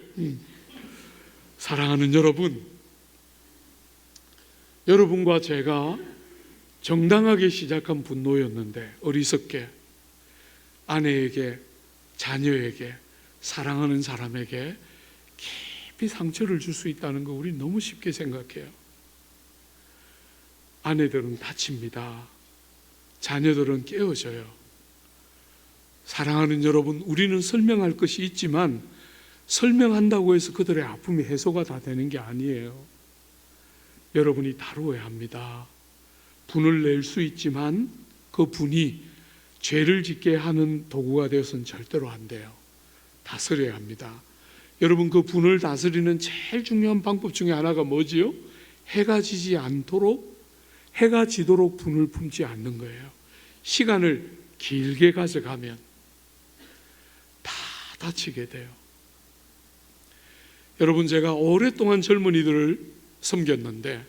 사랑하는 여러분, 여러분과 제가 정당하게 시작한 분노였는데 어리석게 아내에게, 자녀에게, 사랑하는 사람에게 깊이 상처를 줄 수 있다는 거 우리 너무 쉽게 생각해요. 아내들은 다칩니다. 자녀들은 깨어져요. 사랑하는 여러분, 우리는 설명할 것이 있지만 설명한다고 해서 그들의 아픔이 해소가 다 되는 게 아니에요. 여러분이 다루어야 합니다. 분을 낼 수 있지만 그 분이 죄를 짓게 하는 도구가 되어서는 절대로 안 돼요. 다스려야 합니다. 여러분, 그 분을 다스리는 제일 중요한 방법 중에 하나가 뭐지요? 해가 지지 않도록, 해가 지도록 분을 품지 않는 거예요. 시간을 길게 가져가면 다 다치게 돼요. 여러분, 제가 오랫동안 젊은이들을 섬겼는데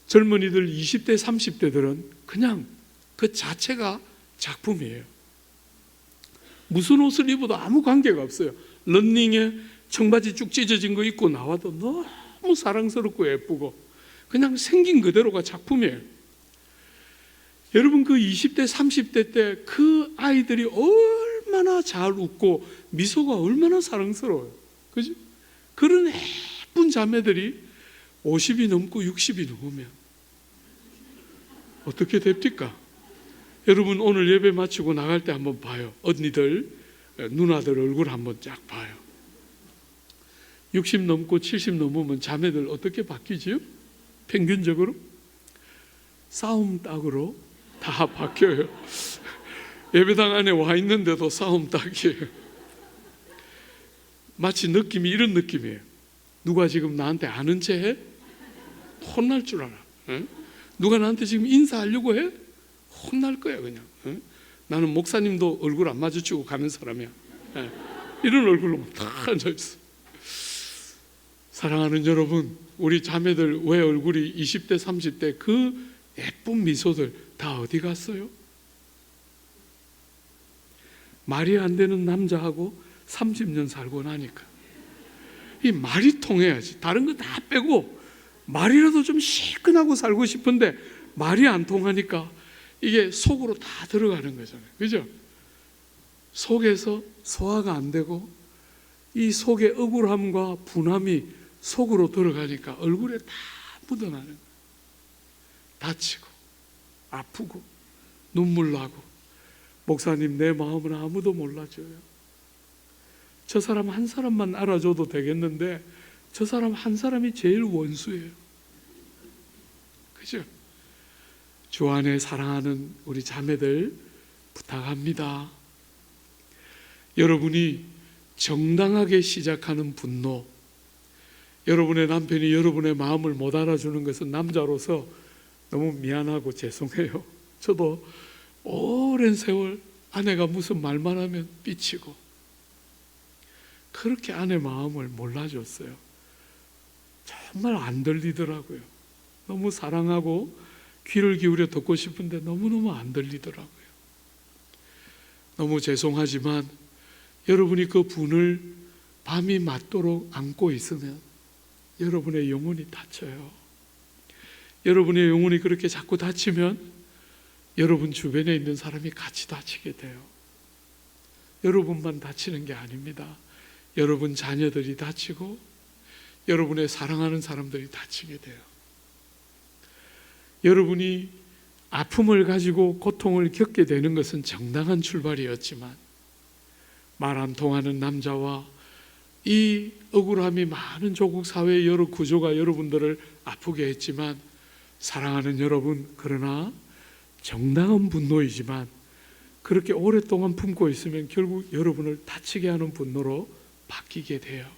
젊은이들 20대, 30대들은 그냥 그 자체가 작품이에요. 무슨 옷을 입어도 아무 관계가 없어요. 런닝에 청바지 쭉 찢어진 거 입고 나와도 너무 사랑스럽고 예쁘고 그냥 생긴 그대로가 작품이에요. 여러분, 그 20대, 30대 때 그 아이들이 얼마나 잘 웃고 미소가 얼마나 사랑스러워요. 그죠? 그런 예쁜 자매들이 50이 넘고 60이 넘으면 어떻게 됩니까? 여러분 오늘 예배 마치고 나갈 때 한번 봐요. 언니들, 누나들 얼굴 한번 쫙 봐요. 60 넘고 70 넘으면 자매들 어떻게 바뀌지요? 평균적으로 싸움 딱으로 다 바뀌어요. 예배당 안에 와 있는데도 싸움 딱이에요. 마치 느낌이 이런 느낌이에요. 누가 지금 나한테 아는 체 해? 혼날 줄 알아. 응? 누가 나한테 지금 인사하려고 해? 혼날 거야 그냥. 응? 나는 목사님도 얼굴 안 마주치고 가는 사람이야. 응? 이런 얼굴로 다 앉아있어. 사랑하는 여러분, 우리 자매들 왜 얼굴이 20대 30대 그 예쁜 미소들 다 어디 갔어요? 말이 안 되는 남자하고 30년 살고 나니까 이 말이 통해야지. 다른 거 다 빼고 말이라도 좀 시큰하고 살고 싶은데 말이 안 통하니까 이게 속으로 다 들어가는 거잖아요. 그죠? 속에서 소화가 안 되고 이 속의 억울함과 분함이 속으로 들어가니까 얼굴에 다 묻어나는 거예요. 다치고 아프고 눈물 나고 목사님 내 마음은 아무도 몰라줘요. 저 사람 한 사람만 알아줘도 되겠는데 저 사람 한 사람이 제일 원수예요. 그죠? 주 안에 사랑하는 우리 자매들 부탁합니다. 여러분이 정당하게 시작하는 분노, 여러분의 남편이 여러분의 마음을 못 알아주는 것은 남자로서 너무 미안하고 죄송해요. 저도 오랜 세월 아내가 무슨 말만 하면 삐치고 그렇게 아내 마음을 몰라줬어요. 정말 안 들리더라고요. 너무 사랑하고 귀를 기울여 듣고 싶은데 너무너무 안 들리더라고요. 너무 죄송하지만 여러분이 그 분을 밤이 맞도록 안고 있으면 여러분의 영혼이 다쳐요. 여러분의 영혼이 그렇게 자꾸 다치면 여러분 주변에 있는 사람이 같이 다치게 돼요. 여러분만 다치는 게 아닙니다. 여러분 자녀들이 다치고 여러분의 사랑하는 사람들이 다치게 돼요. 여러분이 아픔을 가지고 고통을 겪게 되는 것은 정당한 출발이었지만 말 안 통하는 남자와 이 억울함이 많은 조국 사회의 여러 구조가 여러분들을 아프게 했지만 사랑하는 여러분, 그러나 정당한 분노이지만 그렇게 오랫동안 품고 있으면 결국 여러분을 다치게 하는 분노로 바뀌게 돼요.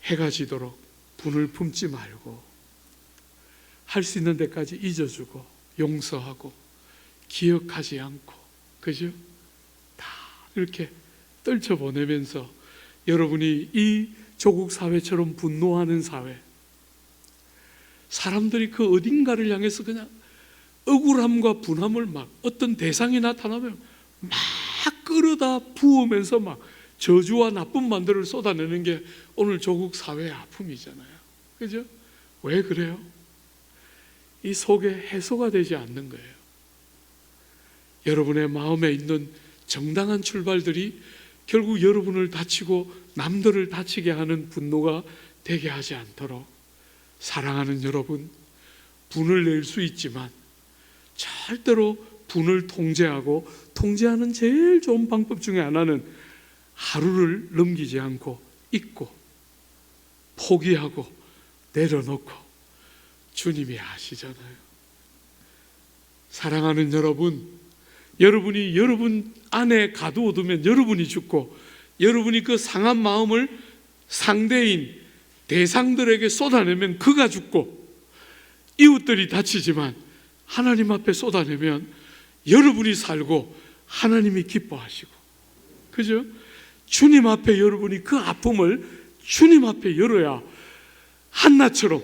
해가 지도록 분을 품지 말고 할 수 있는 데까지 잊어주고 용서하고 기억하지 않고, 그죠? 다 이렇게 떨쳐보내면서 여러분이 이 조국 사회처럼 분노하는 사회, 사람들이 그 어딘가를 향해서 그냥 억울함과 분함을 막 어떤 대상이 나타나면 막 끌어다 부으면서 막 저주와 나쁜 말들을 쏟아내는 게 오늘 조국 사회의 아픔이잖아요. 그죠? 왜 그래요? 이 속에 해소가 되지 않는 거예요. 여러분의 마음에 있는 정당한 출발들이 결국 여러분을 다치고 남들을 다치게 하는 분노가 되게 하지 않도록 사랑하는 여러분, 분을 낼 수 있지만 절대로 분을 통제하고 통제하는 제일 좋은 방법 중에 하나는 하루를 넘기지 않고 잊고 포기하고 내려놓고 주님이 아시잖아요. 사랑하는 여러분, 여러분이 여러분 안에 가두어두면 여러분이 죽고 여러분이 그 상한 마음을 상대인 대상들에게 쏟아내면 그가 죽고 이웃들이 다치지만 하나님 앞에 쏟아내면 여러분이 살고 하나님이 기뻐하시고, 그죠? 주님 앞에 여러분이 그 아픔을 주님 앞에 열어야 한나처럼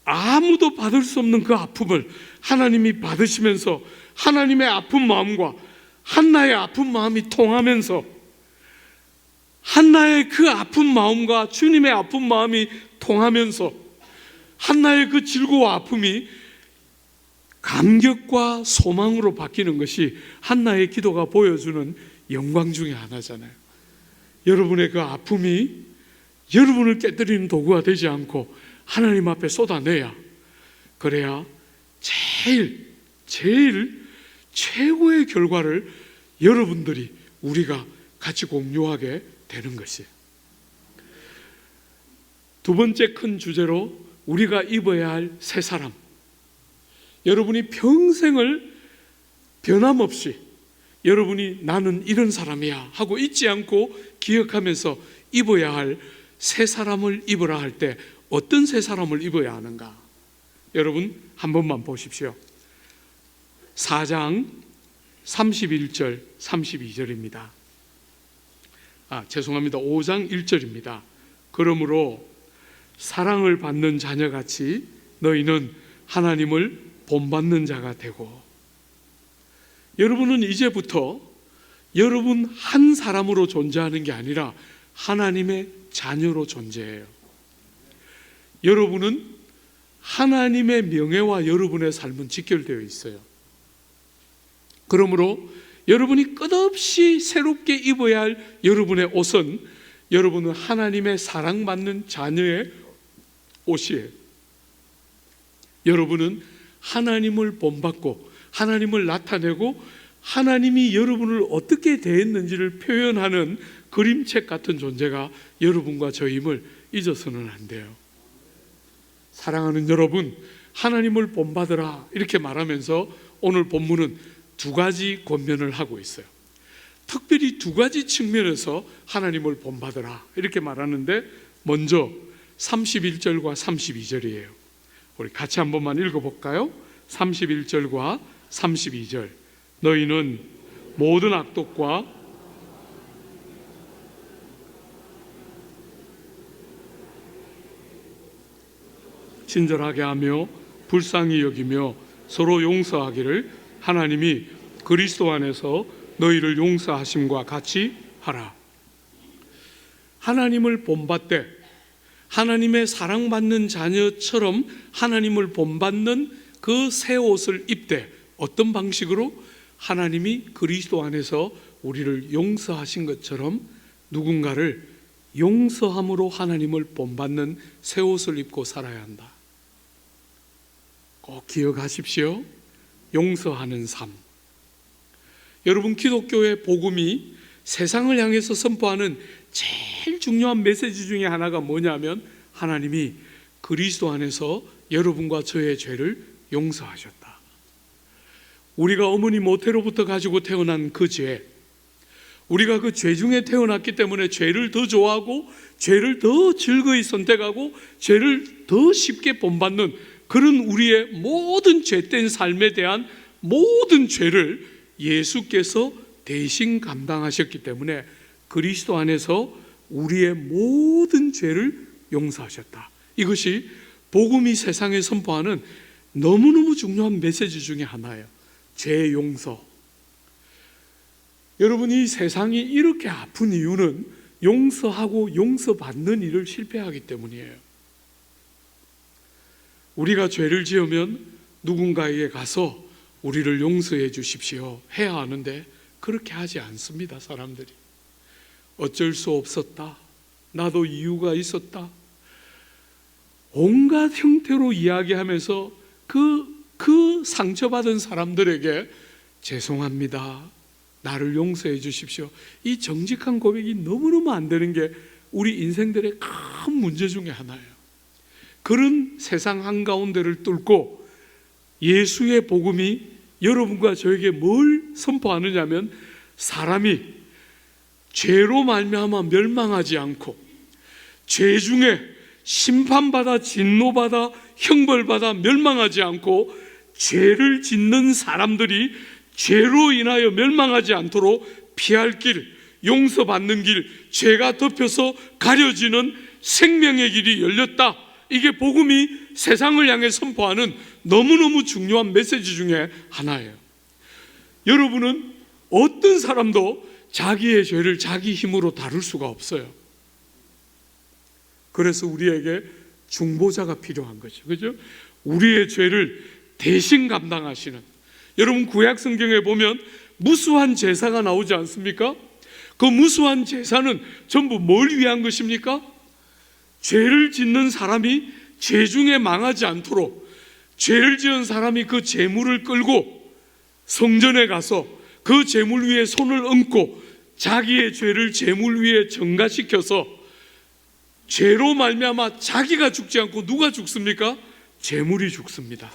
아무도 받을 수 없는 그 아픔을 하나님이 받으시면서 하나님의 아픈 마음과 한나의 아픈 마음이 통하면서 한나의 그 아픈 마음과 주님의 아픈 마음이 통하면서 한나의 그 질고와 아픔이 감격과 소망으로 바뀌는 것이 한나의 기도가 보여주는 영광 중에 하나잖아요. 여러분의 그 아픔이 여러분을 깨뜨리는 도구가 되지 않고 하나님 앞에 쏟아내야, 그래야 제일 최고의 결과를 여러분들이, 우리가 같이 공유하게 되는 것이에요. 두 번째 큰 주제로 우리가 입어야 할 새 사람, 여러분이 평생을 변함없이 여러분이 나는 이런 사람이야 하고 잊지 않고 기억하면서 입어야 할 새 사람을 입으라 할 때 어떤 새 사람을 입어야 하는가? 여러분 한 번만 보십시오. 4장 31절 32절입니다. 죄송합니다. 5장 1절입니다. 그러므로 사랑을 받는 자녀같이 너희는 하나님을 본받는 자가 되고. 여러분은 이제부터 여러분 한 사람으로 존재하는 게 아니라 하나님의 자녀로 존재해요. 여러분은 하나님의 명예와 여러분의 삶은 직결되어 있어요. 그러므로 여러분이 끝없이 새롭게 입어야 할 여러분의 옷은, 여러분은 하나님의 사랑받는 자녀의 옷이에요. 여러분은 하나님을 본받고 하나님을 나타내고 하나님이 여러분을 어떻게 대했는지를 표현하는 그림책 같은 존재가 여러분과 저임을 잊어서는 안 돼요. 사랑하는 여러분, 하나님을 본받으라 이렇게 말하면서 오늘 본문은 두 가지 권면을 하고 있어요. 특별히 두 가지 측면에서 하나님을 본받으라 이렇게 말하는데, 먼저 31절과 32절이에요. 우리 같이 한 번만 읽어볼까요? 31절과 32절. 너희는 모든 악독과 친절하게 하며 불쌍히 여기며 서로 용서하기를 하나님이 그리스도 안에서 너희를 용서하심과 같이 하라. 하나님을 본받되 하나님의 사랑받는 자녀처럼 하나님을 본받는 그 새 옷을 입되, 어떤 방식으로? 하나님이 그리스도 안에서 우리를 용서하신 것처럼 누군가를 용서함으로 하나님을 본받는 새 옷을 입고 살아야 한다. 꼭 기억하십시오. 용서하는 삶. 여러분, 기독교의 복음이 세상을 향해서 선포하는 제일 중요한 메시지 중에 하나가 뭐냐면, 하나님이 그리스도 안에서 여러분과 저의 죄를 용서하셨다. 우리가 어머니 모태로부터 가지고 태어난 그 죄, 우리가 그 죄 중에 태어났기 때문에 죄를 더 좋아하고 죄를 더 즐거이 선택하고 죄를 더 쉽게 본받는 그런 우리의 모든 죄된 삶에 대한 모든 죄를 예수께서 대신 감당하셨기 때문에 그리스도 안에서 우리의 모든 죄를 용서하셨다. 이것이 복음이 세상에 선포하는 너무너무 중요한 메시지 중에 하나예요. 죄 용서. 여러분이 세상이 이렇게 아픈 이유는 용서하고 용서받는 일을 실패하기 때문이에요. 우리가 죄를 지으면 누군가에게 가서 우리를 용서해 주십시오 해야 하는데 그렇게 하지 않습니다. 사람들이 어쩔 수 없었다, 나도 이유가 있었다, 온갖 형태로 이야기하면서 그 상처받은 사람들에게 죄송합니다, 나를 용서해 주십시오, 이 정직한 고백이 너무너무 안 되는 게 우리 인생들의 큰 문제 중에 하나예요. 그런 세상 한가운데를 뚫고 예수의 복음이 여러분과 저에게 뭘 선포하느냐면, 사람이 죄로 말미암아 멸망하지 않고 죄 중에 심판받아 진노받아 형벌받아 멸망하지 않고, 죄를 짓는 사람들이 죄로 인하여 멸망하지 않도록 피할 길, 용서받는 길, 죄가 덮여서 가려지는 생명의 길이 열렸다. 이게 복음이 세상을 향해 선포하는 너무너무 중요한 메시지 중에 하나예요. 여러분은 어떤 사람도 자기의 죄를 자기 힘으로 다룰 수가 없어요. 그래서 우리에게 중보자가 필요한 거죠. 그죠? 우리의 죄를 대신 감당하시는. 여러분, 구약 성경에 보면 무수한 제사가 나오지 않습니까? 그 무수한 제사는 전부 뭘 위한 것입니까? 죄를 짓는 사람이 죄 중에 망하지 않도록 죄를 지은 사람이 그 재물을 끌고 성전에 가서 그 재물 위에 손을 얹고 자기의 죄를 재물 위에 전가시켜서 죄로 말미암아 자기가 죽지 않고 누가 죽습니까? 재물이 죽습니다.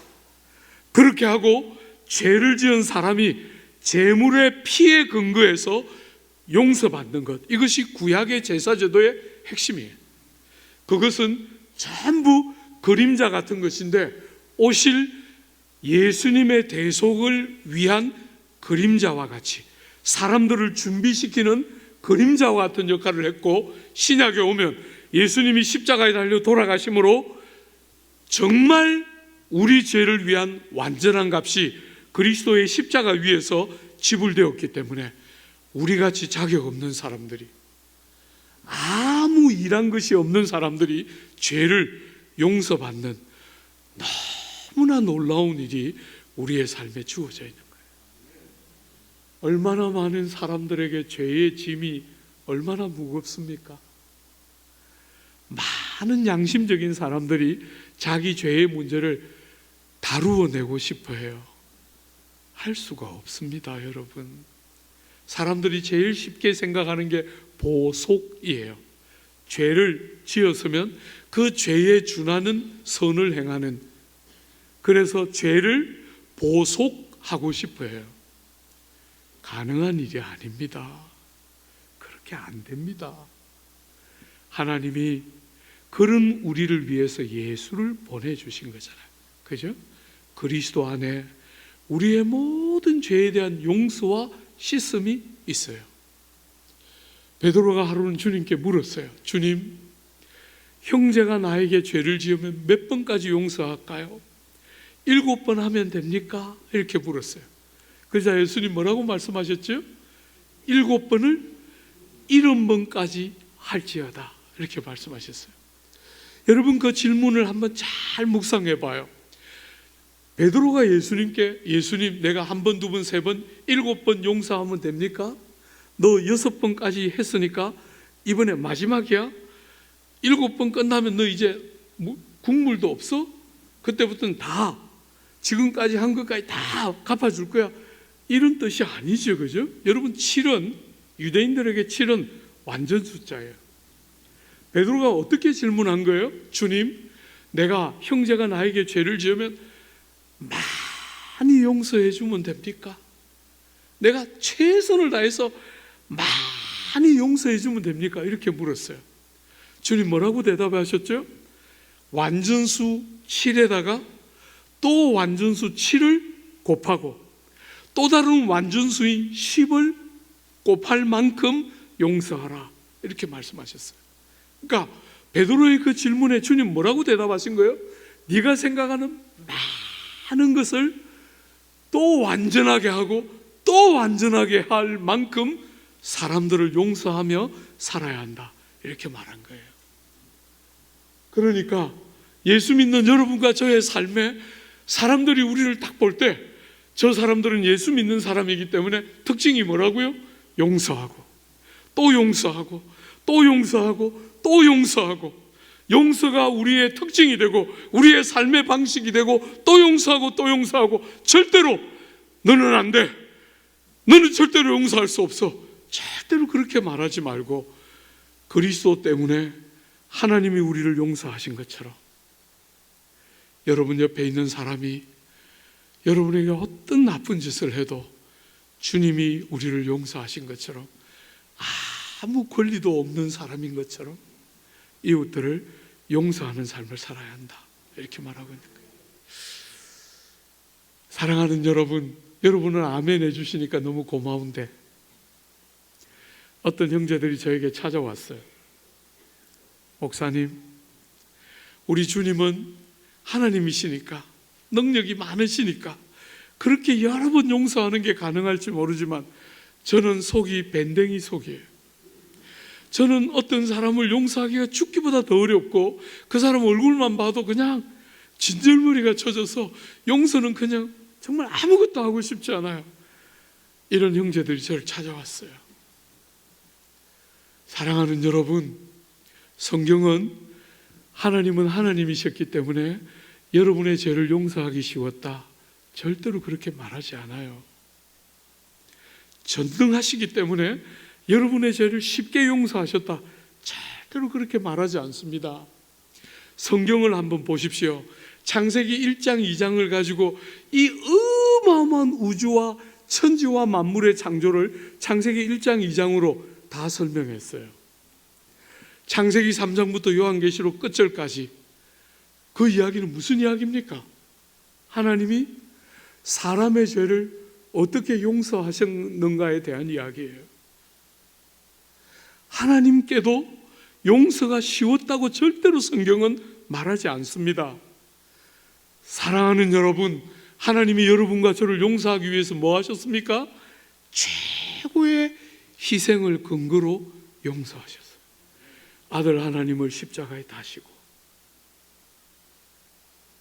그렇게 하고 죄를 지은 사람이 재물의 피에 근거해서 용서받는 것, 이것이 구약의 제사제도의 핵심이에요. 그것은 전부 그림자 같은 것인데 오실 예수님의 대속을 위한 그림자와 같이 사람들을 준비시키는 그림자와 같은 역할을 했고, 신약에 오면 예수님이 십자가에 달려 돌아가심으로 정말 우리 죄를 위한 완전한 값이 그리스도의 십자가 위에서 지불되었기 때문에 우리같이 자격 없는 사람들이, 아무 일한 것이 없는 사람들이 죄를 용서받는 너무나 놀라운 일이 우리의 삶에 주어져 있는 거예요. 얼마나 많은 사람들에게 죄의 짐이 얼마나 무겁습니까? 많은 양심적인 사람들이 자기 죄의 문제를 다루어내고 싶어 해요. 할 수가 없습니다, 여러분. 사람들이 제일 쉽게 생각하는 게 보속이에요. 죄를 지었으면 그 죄에 준하는 선을 행하는, 그래서 죄를 보속하고 싶어 해요. 가능한 일이 아닙니다. 그렇게 안 됩니다. 하나님이 그런 우리를 위해서 예수를 보내주신 거잖아요. 그죠? 그리스도 안에 우리의 모든 죄에 대한 용서와 씻음이 있어요. 베드로가 하루는 주님께 물었어요. 주님, 형제가 나에게 죄를 지으면 몇 번까지 용서할까요? 7번 하면 됩니까? 이렇게 물었어요. 그러자 예수님 뭐라고 말씀하셨죠? 7번을 70번까지 할지어다, 이렇게 말씀하셨어요. 여러분, 그 질문을 한번 잘 묵상해 봐요. 베드로가 예수님께, 예수님, 내가 1번, 2번, 3번, 7번 용서하면 됩니까? 너 6번까지 했으니까 이번에 마지막이야? 7번 끝나면 너 이제 국물도 없어? 그때부터는 다 지금까지 한 것까지 다 갚아줄 거야, 이런 뜻이 아니죠. 그죠? 여러분, 7은, 유대인들에게 7은 완전 숫자예요. 베드로가 어떻게 질문한 거예요? 주님, 내가 형제가 나에게 죄를 지으면 많이 용서해 주면 됩니까? 내가 최선을 다해서 많이 용서해 주면 됩니까? 이렇게 물었어요. 주님 뭐라고 대답하셨죠? 완전수 7에다가 또 완전수 7을 곱하고 또 다른 완전수인 10을 곱할 만큼 용서하라, 이렇게 말씀하셨어요. 그러니까 베드로의 그 질문에 주님 뭐라고 대답하신 거예요? 네가 생각하는 많은 것을 또 완전하게 하고 또 완전하게 할 만큼 사람들을 용서하며 살아야 한다, 이렇게 말한 거예요. 그러니까 예수 믿는 여러분과 저의 삶에 사람들이 우리를 딱 볼 때 저 사람들은 예수 믿는 사람이기 때문에 특징이 뭐라고요? 용서하고 또 용서하고 또 용서하고 또 용서하고, 용서가 우리의 특징이 되고 우리의 삶의 방식이 되고 또 용서하고 또 용서하고, 절대로 너는 안 돼, 너는 절대로 용서할 수 없어, 절대로 그렇게 말하지 말고 그리스도 때문에 하나님이 우리를 용서하신 것처럼 여러분 옆에 있는 사람이 여러분에게 어떤 나쁜 짓을 해도 주님이 우리를 용서하신 것처럼, 아무 권리도 없는 사람인 것처럼 이웃들을 용서하는 삶을 살아야 한다, 이렇게 말하고 있는 거예요. 사랑하는 여러분, 여러분은 아멘 해주시니까 너무 고마운데 어떤 형제들이 저에게 찾아왔어요. 목사님, 우리 주님은 하나님이시니까, 능력이 많으시니까 그렇게 여러 번 용서하는 게 가능할지 모르지만 저는 속이 밴댕이 속이에요. 저는 어떤 사람을 용서하기가 죽기보다 더 어렵고 그 사람 얼굴만 봐도 그냥 진절머리가 쳐져서 용서는 그냥 정말 아무것도 하고 싶지 않아요. 이런 형제들이 저를 찾아왔어요. 사랑하는 여러분, 성경은 하나님은 하나님이셨기 때문에 여러분의 죄를 용서하기 쉬웠다, 절대로 그렇게 말하지 않아요. 전능하시기 때문에 여러분의 죄를 쉽게 용서하셨다, 절대로 그렇게 말하지 않습니다. 성경을 한번 보십시오. 창세기 1장 2장을 가지고 이 어마어마한 우주와 천지와 만물의 창조를 창세기 1장 2장으로 다 설명했어요. 창세기 3장부터 요한계시록 끝절까지 그 이야기는 무슨 이야기입니까? 하나님이 사람의 죄를 어떻게 용서하셨는가에 대한 이야기예요. 하나님께도 용서가 쉬웠다고 절대로 성경은 말하지 않습니다. 사랑하는 여러분, 하나님이 여러분과 저를 용서하기 위해서 뭐 하셨습니까? 최고의 희생을 근거로 용서하셨어요. 아들 하나님을 십자가에 다시고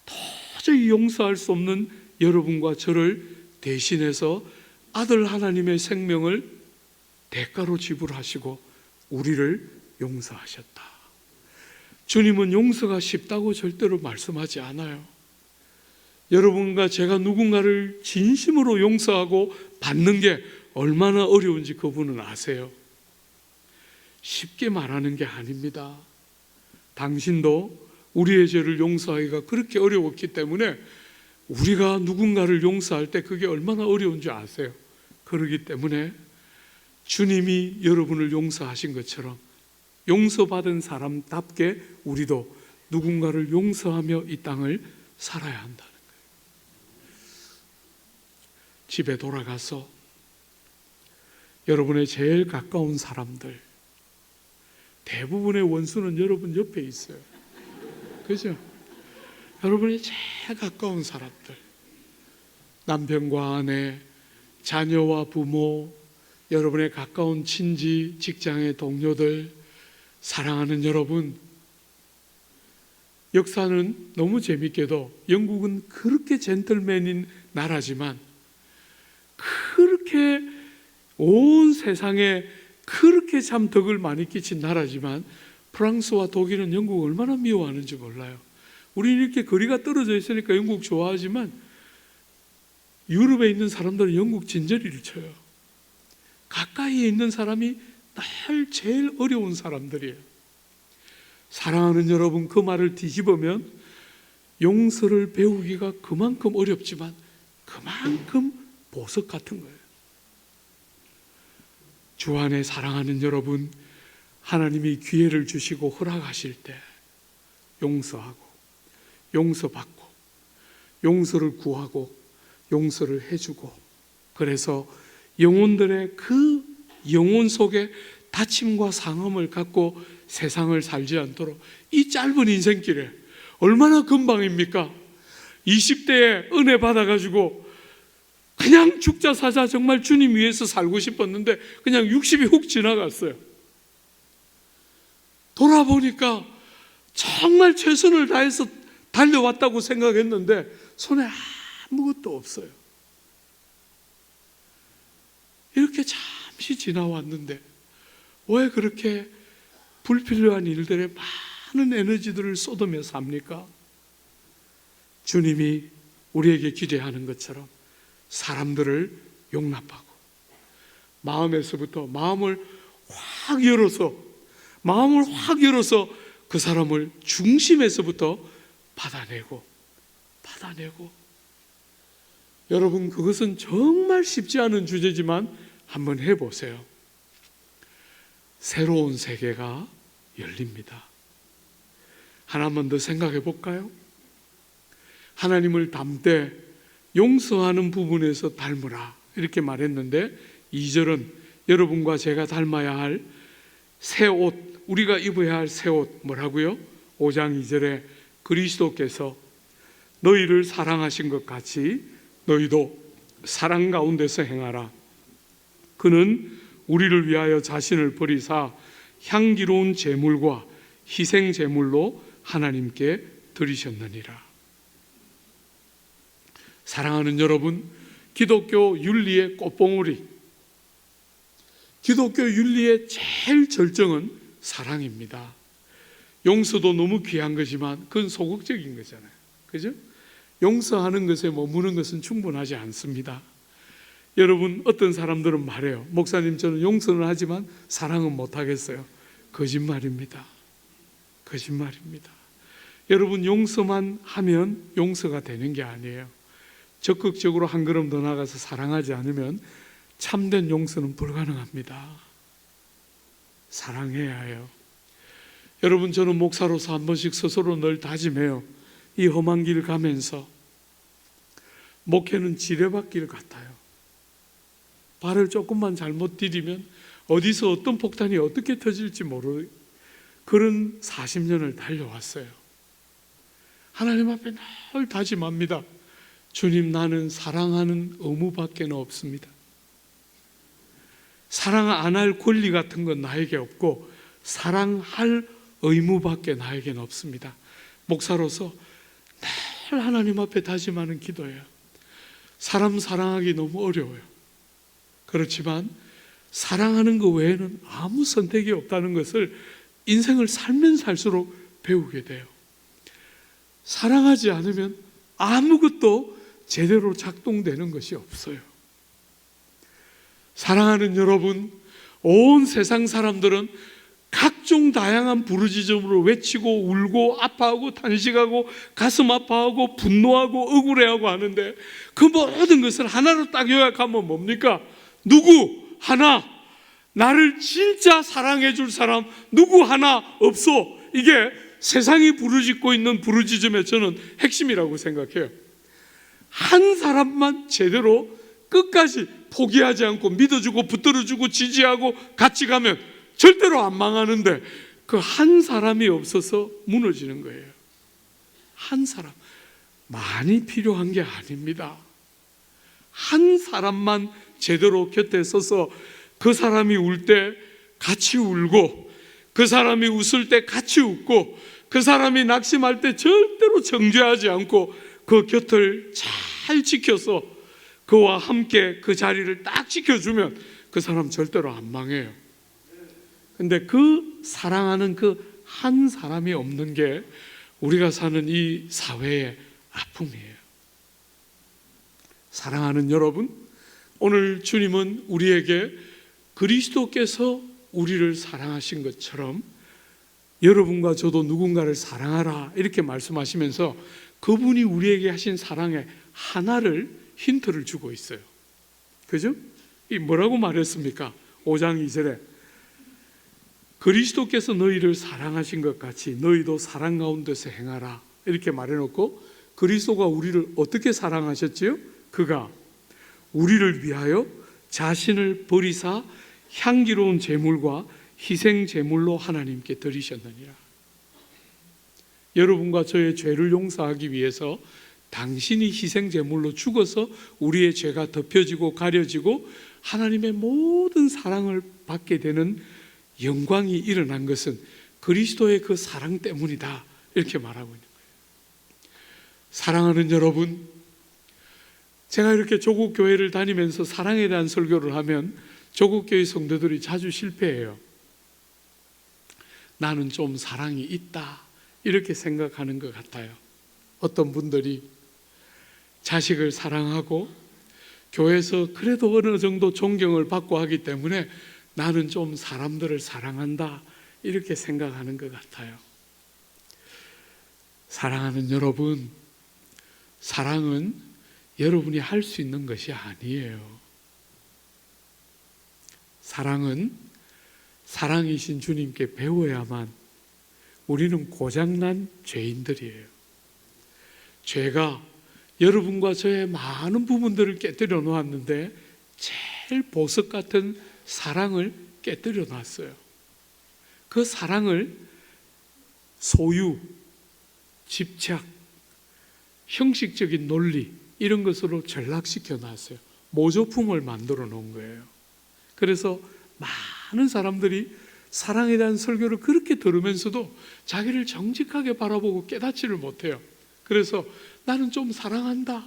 도저히 용서할 수 없는 여러분과 저를 대신해서 아들 하나님의 생명을 대가로 지불하시고 우리를 용서하셨다. 주님은 용서가 쉽다고 절대로 말씀하지 않아요. 여러분과 제가 누군가를 진심으로 용서하고 받는 게 얼마나 어려운지 그분은 아세요. 쉽게 말하는 게 아닙니다. 당신도 우리의 죄를 용서하기가 그렇게 어려웠기 때문에 우리가 누군가를 용서할 때 그게 얼마나 어려운지 아세요. 그렇기 때문에 주님이 여러분을 용서하신 것처럼 용서받은 사람답게 우리도 누군가를 용서하며 이 땅을 살아야 한다는 거예요. 집에 돌아가서 여러분의 제일 가까운 사람들, 대부분의 원수는 여러분 옆에 있어요. 그죠? 여러분의 제일 가까운 사람들, 남편과 아내, 자녀와 부모, 여러분의 가까운 친지, 직장의 동료들, 사랑하는 여러분, 역사는 너무 재밌게도 영국은 그렇게 젠틀맨인 나라지만 그렇게 온 세상에 그렇게 참 덕을 많이 끼친 나라지만 프랑스와 독일은 영국을 얼마나 미워하는지 몰라요. 우리는 이렇게 거리가 떨어져 있으니까 영국 좋아하지만 유럽에 있는 사람들은 영국 진저리를 쳐요. 가까이에 있는 사람이 날 제일 어려운 사람들이에요. 사랑하는 여러분, 그 말을 뒤집으면 용서를 배우기가 그만큼 어렵지만 그만큼 보석 같은 거예요. 주 안에 사랑하는 여러분, 하나님이 기회를 주시고 허락하실 때 용서하고 용서받고 용서를 구하고 용서를 해주고, 그래서 영혼들의 그 영혼 속에 다침과 상함을 갖고 세상을 살지 않도록 이 짧은 인생길에 얼마나 금방입니까? 20대에 은혜 받아가지고 그냥 죽자 사자 정말 주님 위해서 살고 싶었는데 그냥 60이 훅 지나갔어요. 돌아보니까 정말 최선을 다해서 달려왔다고 생각했는데 손에 아무것도 없어요. 이렇게 잠시 지나왔는데 왜 그렇게 불필요한 일들에 많은 에너지들을 쏟으며 삽니까? 주님이 우리에게 기대하는 것처럼 사람들을 용납하고 마음에서부터 마음을 확 열어서 그 사람을 중심에서부터 받아내고 여러분, 그것은 정말 쉽지 않은 주제지만 한번 해보세요. 새로운 세계가 열립니다. 하나만 더 생각해 볼까요? 하나님을 닮되 용서하는 부분에서 닮으라 이렇게 말했는데 2절은 여러분과 제가 닮아야 할 새 옷, 우리가 입어야 할 새 옷 뭐라고요? 5장 2절에 그리스도께서 너희를 사랑하신 것 같이 너희도 사랑 가운데서 행하라. 그는 우리를 위하여 자신을 버리사 향기로운 제물과 희생 제물로 하나님께 드리셨느니라. 사랑하는 여러분, 기독교 윤리의 꽃봉오리, 기독교 윤리의 제일 절정은 사랑입니다. 용서도 너무 귀한 거지만 그건 소극적인 거잖아요. 그죠? 용서하는 것에 머무는 것은 충분하지 않습니다. 여러분, 어떤 사람들은 말해요. 목사님, 저는 용서는 하지만 사랑은 못 하겠어요. 거짓말입니다. 거짓말입니다. 여러분, 용서만 하면 용서가 되는 게 아니에요. 적극적으로 한 걸음 더 나가서 사랑하지 않으면 참된 용서는 불가능합니다. 사랑해야 해요. 여러분, 저는 목사로서 한 번씩 스스로 늘 다짐해요. 이 험한 길 가면서 목회는 지뢰밭길 같아요. 발을 조금만 잘못 디디면 어디서 어떤 폭탄이 어떻게 터질지 모르는 그런 40년을 달려왔어요. 하나님 앞에 늘 다짐합니다. 주님, 나는 사랑하는 의무밖에 없습니다. 사랑 안 할 권리 같은 건 나에게 없고 사랑할 의무밖에 나에게는 없습니다. 목사로서 늘 하나님 앞에 다짐하는 기도예요. 사람 사랑하기 너무 어려워요. 그렇지만 사랑하는 것 외에는 아무 선택이 없다는 것을 인생을 살면 살수록 배우게 돼요. 사랑하지 않으면 아무것도 제대로 작동되는 것이 없어요. 사랑하는 여러분, 온 세상 사람들은 각종 다양한 부르짖음으로 외치고 울고 아파하고 탄식하고 가슴 아파하고 분노하고 억울해하고 하는데 그 모든 것을 하나로 딱 요약하면 뭡니까? 누구 하나, 나를 진짜 사랑해 줄 사람 누구 하나 없어. 이게 세상이 부르짖고 있는 부르짖음의 저는 핵심이라고 생각해요. 한 사람만 제대로 끝까지 포기하지 않고 믿어주고 붙들어주고 지지하고 같이 가면 절대로 안 망하는데 그 한 사람이 없어서 무너지는 거예요. 한 사람, 많이 필요한 게 아닙니다. 한 사람만 제대로 곁에 서서 그 사람이 울 때 같이 울고 그 사람이 웃을 때 같이 웃고 그 사람이 낙심할 때 절대로 정죄하지 않고 그 곁을 잘 지켜서 그와 함께 그 자리를 딱 지켜주면 그 사람 절대로 안 망해요. 근데 그 사랑하는 그 한 사람이 없는 게 우리가 사는 이 사회의 아픔이에요. 사랑하는 여러분, 오늘 주님은 우리에게 그리스도께서 우리를 사랑하신 것처럼 여러분과 저도 누군가를 사랑하라 이렇게 말씀하시면서 그분이 우리에게 하신 사랑의 하나를 힌트를 주고 있어요. 그죠? 이 뭐라고 말했습니까? 5장 2절에 그리스도께서 너희를 사랑하신 것 같이 너희도 사랑 가운데서 행하라 이렇게 말해놓고 그리스도가 우리를 어떻게 사랑하셨지요? 그가 우리를 위하여 자신을 버리사 향기로운 제물과 희생 제물로 하나님께 드리셨느니라. 여러분과 저의 죄를 용서하기 위해서 당신이 희생 제물로 죽어서 우리의 죄가 덮여지고 가려지고 하나님의 모든 사랑을 받게 되는 영광이 일어난 것은 그리스도의 그 사랑 때문이다 이렇게 말하고 있는 거예요. 사랑하는 여러분, 제가 이렇게 조국 교회를 다니면서 사랑에 대한 설교를 하면 조국 교회 성도들이 자주 실패해요. 나는 좀 사랑이 있다 이렇게 생각하는 것 같아요. 어떤 분들이 자식을 사랑하고 교회에서 그래도 어느 정도 존경을 받고 하기 때문에 나는 좀 사람들을 사랑한다 이렇게 생각하는 것 같아요. 사랑하는 여러분, 사랑은 여러분이 할 수 있는 것이 아니에요. 사랑은 사랑이신 주님께 배워야만. 우리는 고장난 죄인들이에요. 죄가 여러분과 저의 많은 부분들을 깨뜨려 놓았는데 제일 보석 같은 사랑을 깨뜨려 놨어요. 그 사랑을 소유, 집착, 형식적인 논리 이런 것으로 전락시켜 놨어요. 모조품을 만들어 놓은 거예요. 그래서 많은 사람들이 사랑에 대한 설교를 그렇게 들으면서도 자기를 정직하게 바라보고 깨닫지를 못해요. 그래서 나는 좀 사랑한다.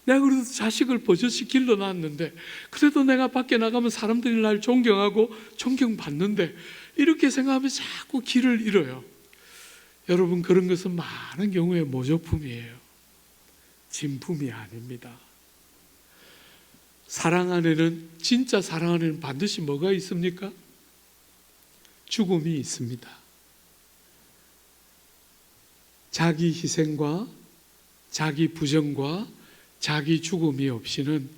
내가 그래도 자식을 버젓이 길러놨는데 그래도 내가 밖에 나가면 사람들이 날 존경하고 존경받는데 이렇게 생각하면 자꾸 길을 잃어요. 여러분, 그런 것은 많은 경우에 모조품이에요. 진품이 아닙니다. 사랑 안에는, 진짜 사랑 안에는 반드시 뭐가 있습니까? 죽음이 있습니다. 자기 희생과 자기 부정과 자기 죽음이 없이는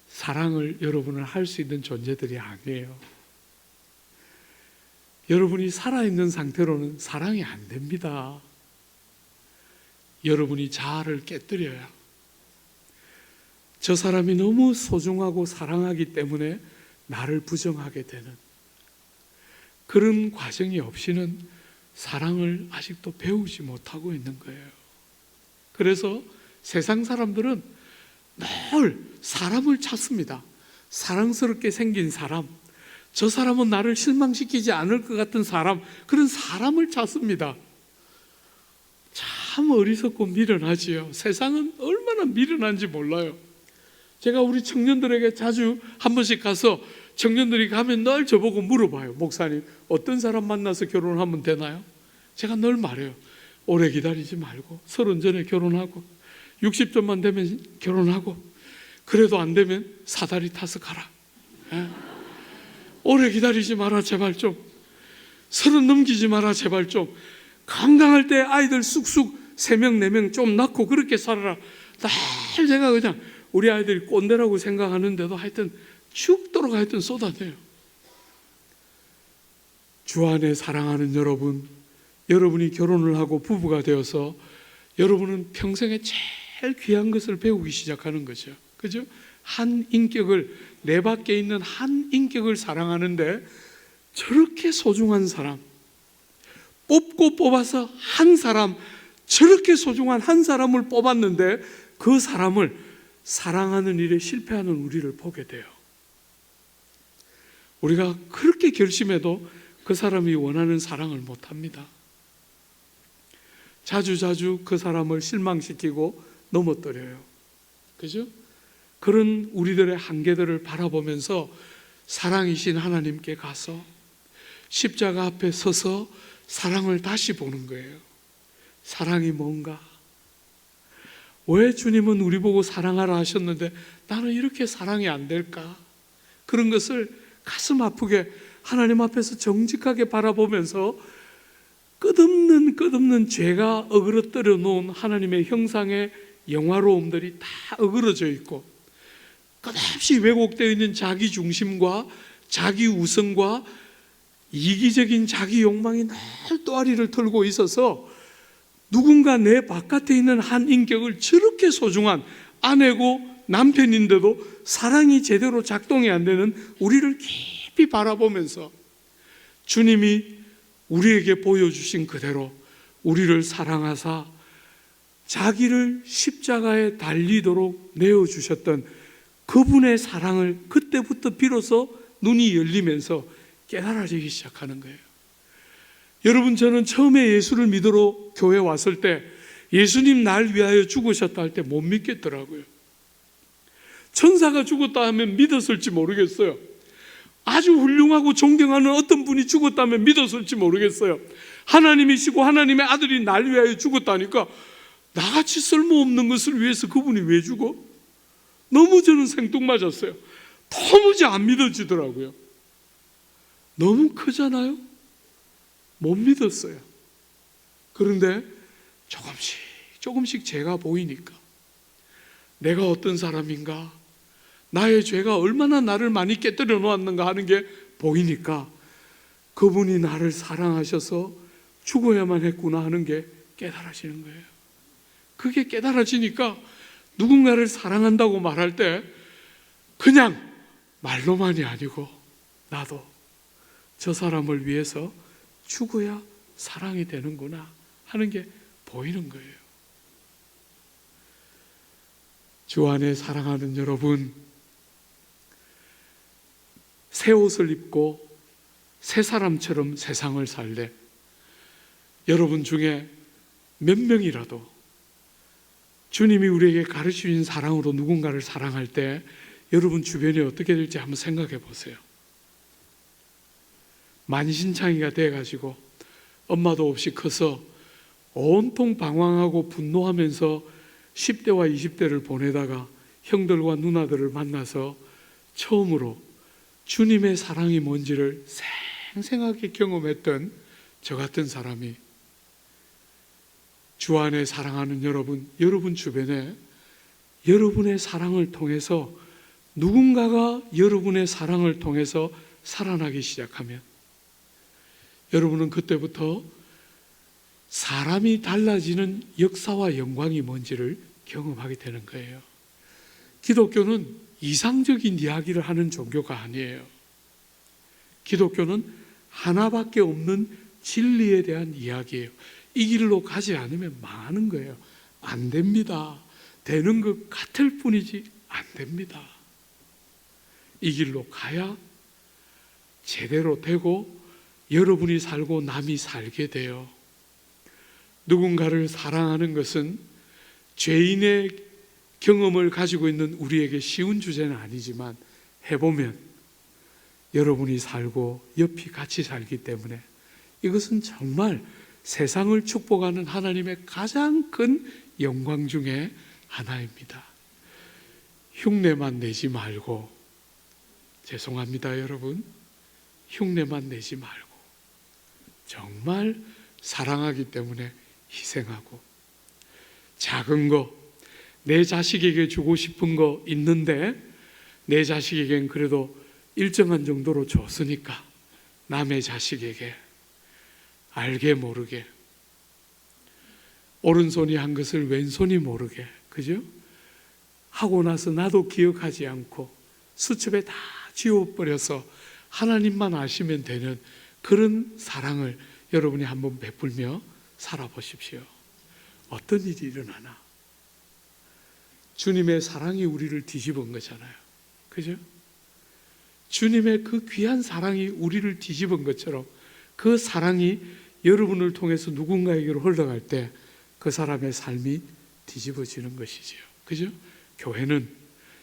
사랑을 여러분은 할 수 있는 존재들이 아니에요. 여러분이 살아있는 상태로는 사랑이 안 됩니다. 여러분이 자아를 깨뜨려야, 저 사람이 너무 소중하고 사랑하기 때문에 나를 부정하게 되는 그런 과정이 없이는 사랑을 아직도 배우지 못하고 있는 거예요. 그래서 세상 사람들은 늘 사람을 찾습니다. 사랑스럽게 생긴 사람, 저 사람은 나를 실망시키지 않을 것 같은 사람, 그런 사람을 찾습니다. 참 어리석고 미련하지요. 세상은 얼마나 미련한지 몰라요. 제가 우리 청년들에게 자주 한 번씩 가서, 청년들이 가면 늘 저보고 물어봐요. 목사님, 어떤 사람 만나서 결혼하면 되나요? 제가 늘 말해요. 오래 기다리지 말고 30 전에 결혼하고 60점만 되면 결혼하고, 그래도 안 되면 사다리 타서 가라. 오래 기다리지 마라 제발 좀. 30 넘기지 마라 제발 좀. 건강할 때 아이들 쑥쑥 3명 4명 좀 낳고 그렇게 살아라. 늘 제가 그냥 우리 아이들이 꼰대라고 생각하는데도 하여튼 죽도록 하여튼 쏟아내요. 주 안에 사랑하는 여러분, 여러분이 결혼을 하고 부부가 되어서 여러분은 평생에 제일 귀한 것을 배우기 시작하는 거죠. 그죠? 한 인격을, 내 밖에 있는 한 인격을 사랑하는데 저렇게 소중한 사람, 뽑고 뽑아서 한 사람, 저렇게 소중한 한 사람을 뽑았는데 그 사람을 사랑하는 일에 실패하는 우리를 보게 돼요. 우리가 그렇게 결심해도 그 사람이 원하는 사랑을 못합니다. 자주 그 사람을 실망시키고 넘어뜨려요. 그죠? 그런 우리들의 한계들을 바라보면서 사랑이신 하나님께 가서 십자가 앞에 서서 사랑을 다시 보는 거예요. 사랑이 뭔가? 왜 주님은 우리 보고 사랑하라 하셨는데 나는 이렇게 사랑이 안 될까? 그런 것을 가슴 아프게 하나님 앞에서 정직하게 바라보면서 끝없는 죄가 어그러뜨려 놓은 하나님의 형상의 영화로움들이 다 어그러져 있고, 끝없이 왜곡되어 있는 자기 중심과 자기 우성과 이기적인 자기 욕망이 늘 또아리를 털고 있어서 누군가 내 바깥에 있는 한 인격을 저렇게 소중한 아내고 남편인데도 사랑이 제대로 작동이 안 되는 우리를 깊이 바라보면서 주님이 우리에게 보여주신 그대로 우리를 사랑하사 자기를 십자가에 달리도록 내어주셨던 그분의 사랑을 그때부터 비로소 눈이 열리면서 깨달아지기 시작하는 거예요. 여러분, 저는 처음에 예수를 믿으러 교회 왔을 때 예수님 날 위하여 죽으셨다 할 때 못 믿겠더라고요. 천사가 죽었다 하면 믿었을지 모르겠어요. 아주 훌륭하고 존경하는 어떤 분이 죽었다면 믿었을지 모르겠어요. 하나님이시고 하나님의 아들이 날 위하여 죽었다니까 나같이 쓸모없는 것을 위해서 그분이 왜 죽어? 너무 저는 생뚱맞았어요. 도무지 안 믿어지더라고요. 너무 크잖아요? 못 믿었어요. 그런데 조금씩 죄가 보이니까, 내가 어떤 사람인가, 나의 죄가 얼마나 나를 많이 깨뜨려 놓았는가 하는 게 보이니까 그분이 나를 사랑하셔서 죽어야만 했구나 하는 게 깨달아지는 거예요. 그게 깨달아지니까 누군가를 사랑한다고 말할 때 그냥 말로만이 아니고 나도 저 사람을 위해서 죽어야 사랑이 되는구나 하는 게 보이는 거예요. 주 안에 사랑하는 여러분, 새 옷을 입고 새 사람처럼 세상을 살래 여러분 중에 몇 명이라도 주님이 우리에게 가르치신 사랑으로 누군가를 사랑할 때 여러분 주변이 어떻게 될지 한번 생각해 보세요. 만신창이가 돼가지고 엄마도 없이 커서 온통 방황하고 분노하면서 10대와 20대를 보내다가 형들과 누나들을 만나서 처음으로 주님의 사랑이 뭔지를 생생하게 경험했던 저 같은 사람이 주 안에 사랑하는 여러분 주변에 여러분의 사랑을 통해서 누군가가 여러분의 사랑을 통해서 살아나기 시작하면 여러분은 그때부터 사람이 달라지는 역사와 영광이 뭔지를 경험하게 되는 거예요. 기독교는 이상적인 이야기를 하는 종교가 아니에요. 기독교는 하나밖에 없는 진리에 대한 이야기예요. 이 길로 가지 않으면 망하는 거예요. 안 됩니다. 되는 것 같을 뿐이지 안 됩니다. 이 길로 가야 제대로 되고 여러분이 살고 남이 살게 돼요. 누군가를 사랑하는 것은 죄인의 경험을 가지고 있는 우리에게 쉬운 주제는 아니지만 해보면 여러분이 살고 옆이 같이 살기 때문에 이것은 정말 세상을 축복하는 하나님의 가장 큰 영광 중에 하나입니다. 흉내만 내지 말고, 죄송합니다 여러분, 흉내만 내지 말고 정말 사랑하기 때문에 희생하고, 작은 거, 내 자식에게 주고 싶은 거 있는데 내 자식에겐 그래도 일정한 정도로 줬으니까 남의 자식에게 알게 모르게, 오른손이 한 것을 왼손이 모르게, 그죠? 하고 나서 나도 기억하지 않고 수첩에 다 지워버려서 하나님만 아시면 되는 그런 사랑을 여러분이 한번 베풀며 살아보십시오. 어떤 일이 일어나나? 주님의 사랑이 우리를 뒤집은 거잖아요. 그죠? 주님의 그 귀한 사랑이 우리를 뒤집은 것처럼 그 사랑이 여러분을 통해서 누군가에게로 흘러갈 때 그 사람의 삶이 뒤집어지는 것이지요. 그죠? 교회는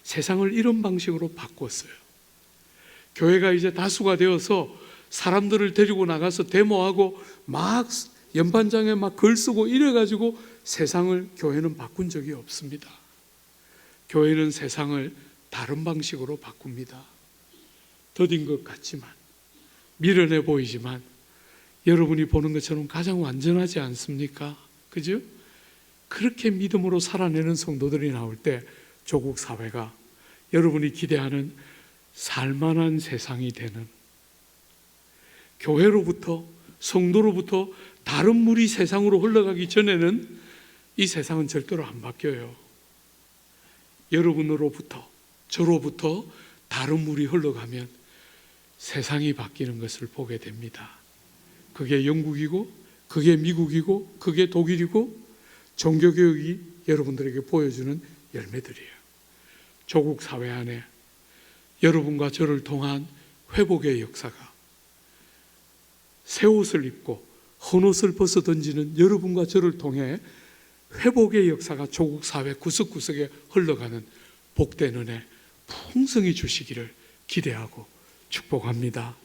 세상을 이런 방식으로 바꿨어요. 교회가 이제 다수가 되어서 사람들을 데리고 나가서 데모하고 막 연반장에 막 글 쓰고 이래가지고 세상을 교회는 바꾼 적이 없습니다. 교회는 세상을 다른 방식으로 바꿉니다. 더딘 것 같지만, 미련해 보이지만 여러분이 보는 것처럼 가장 완전하지 않습니까? 그죠? 그렇게 믿음으로 살아내는 성도들이 나올 때 조국 사회가 여러분이 기대하는 살만한 세상이 되는, 교회로부터, 성도로부터 다른 물이 세상으로 흘러가기 전에는 이 세상은 절대로 안 바뀌어요. 여러분으로부터, 저로부터 다른 물이 흘러가면 세상이 바뀌는 것을 보게 됩니다. 그게 영국이고, 그게 미국이고, 그게 독일이고, 종교교육이 여러분들에게 보여주는 열매들이에요. 조국 사회 안에 여러분과 저를 통한 회복의 역사가, 새 옷을 입고 헌 옷을 벗어 던지는 여러분과 저를 통해 회복의 역사가 조국 사회 구석구석에 흘러가는 복된 은혜 풍성히 주시기를 기대하고 축복합니다.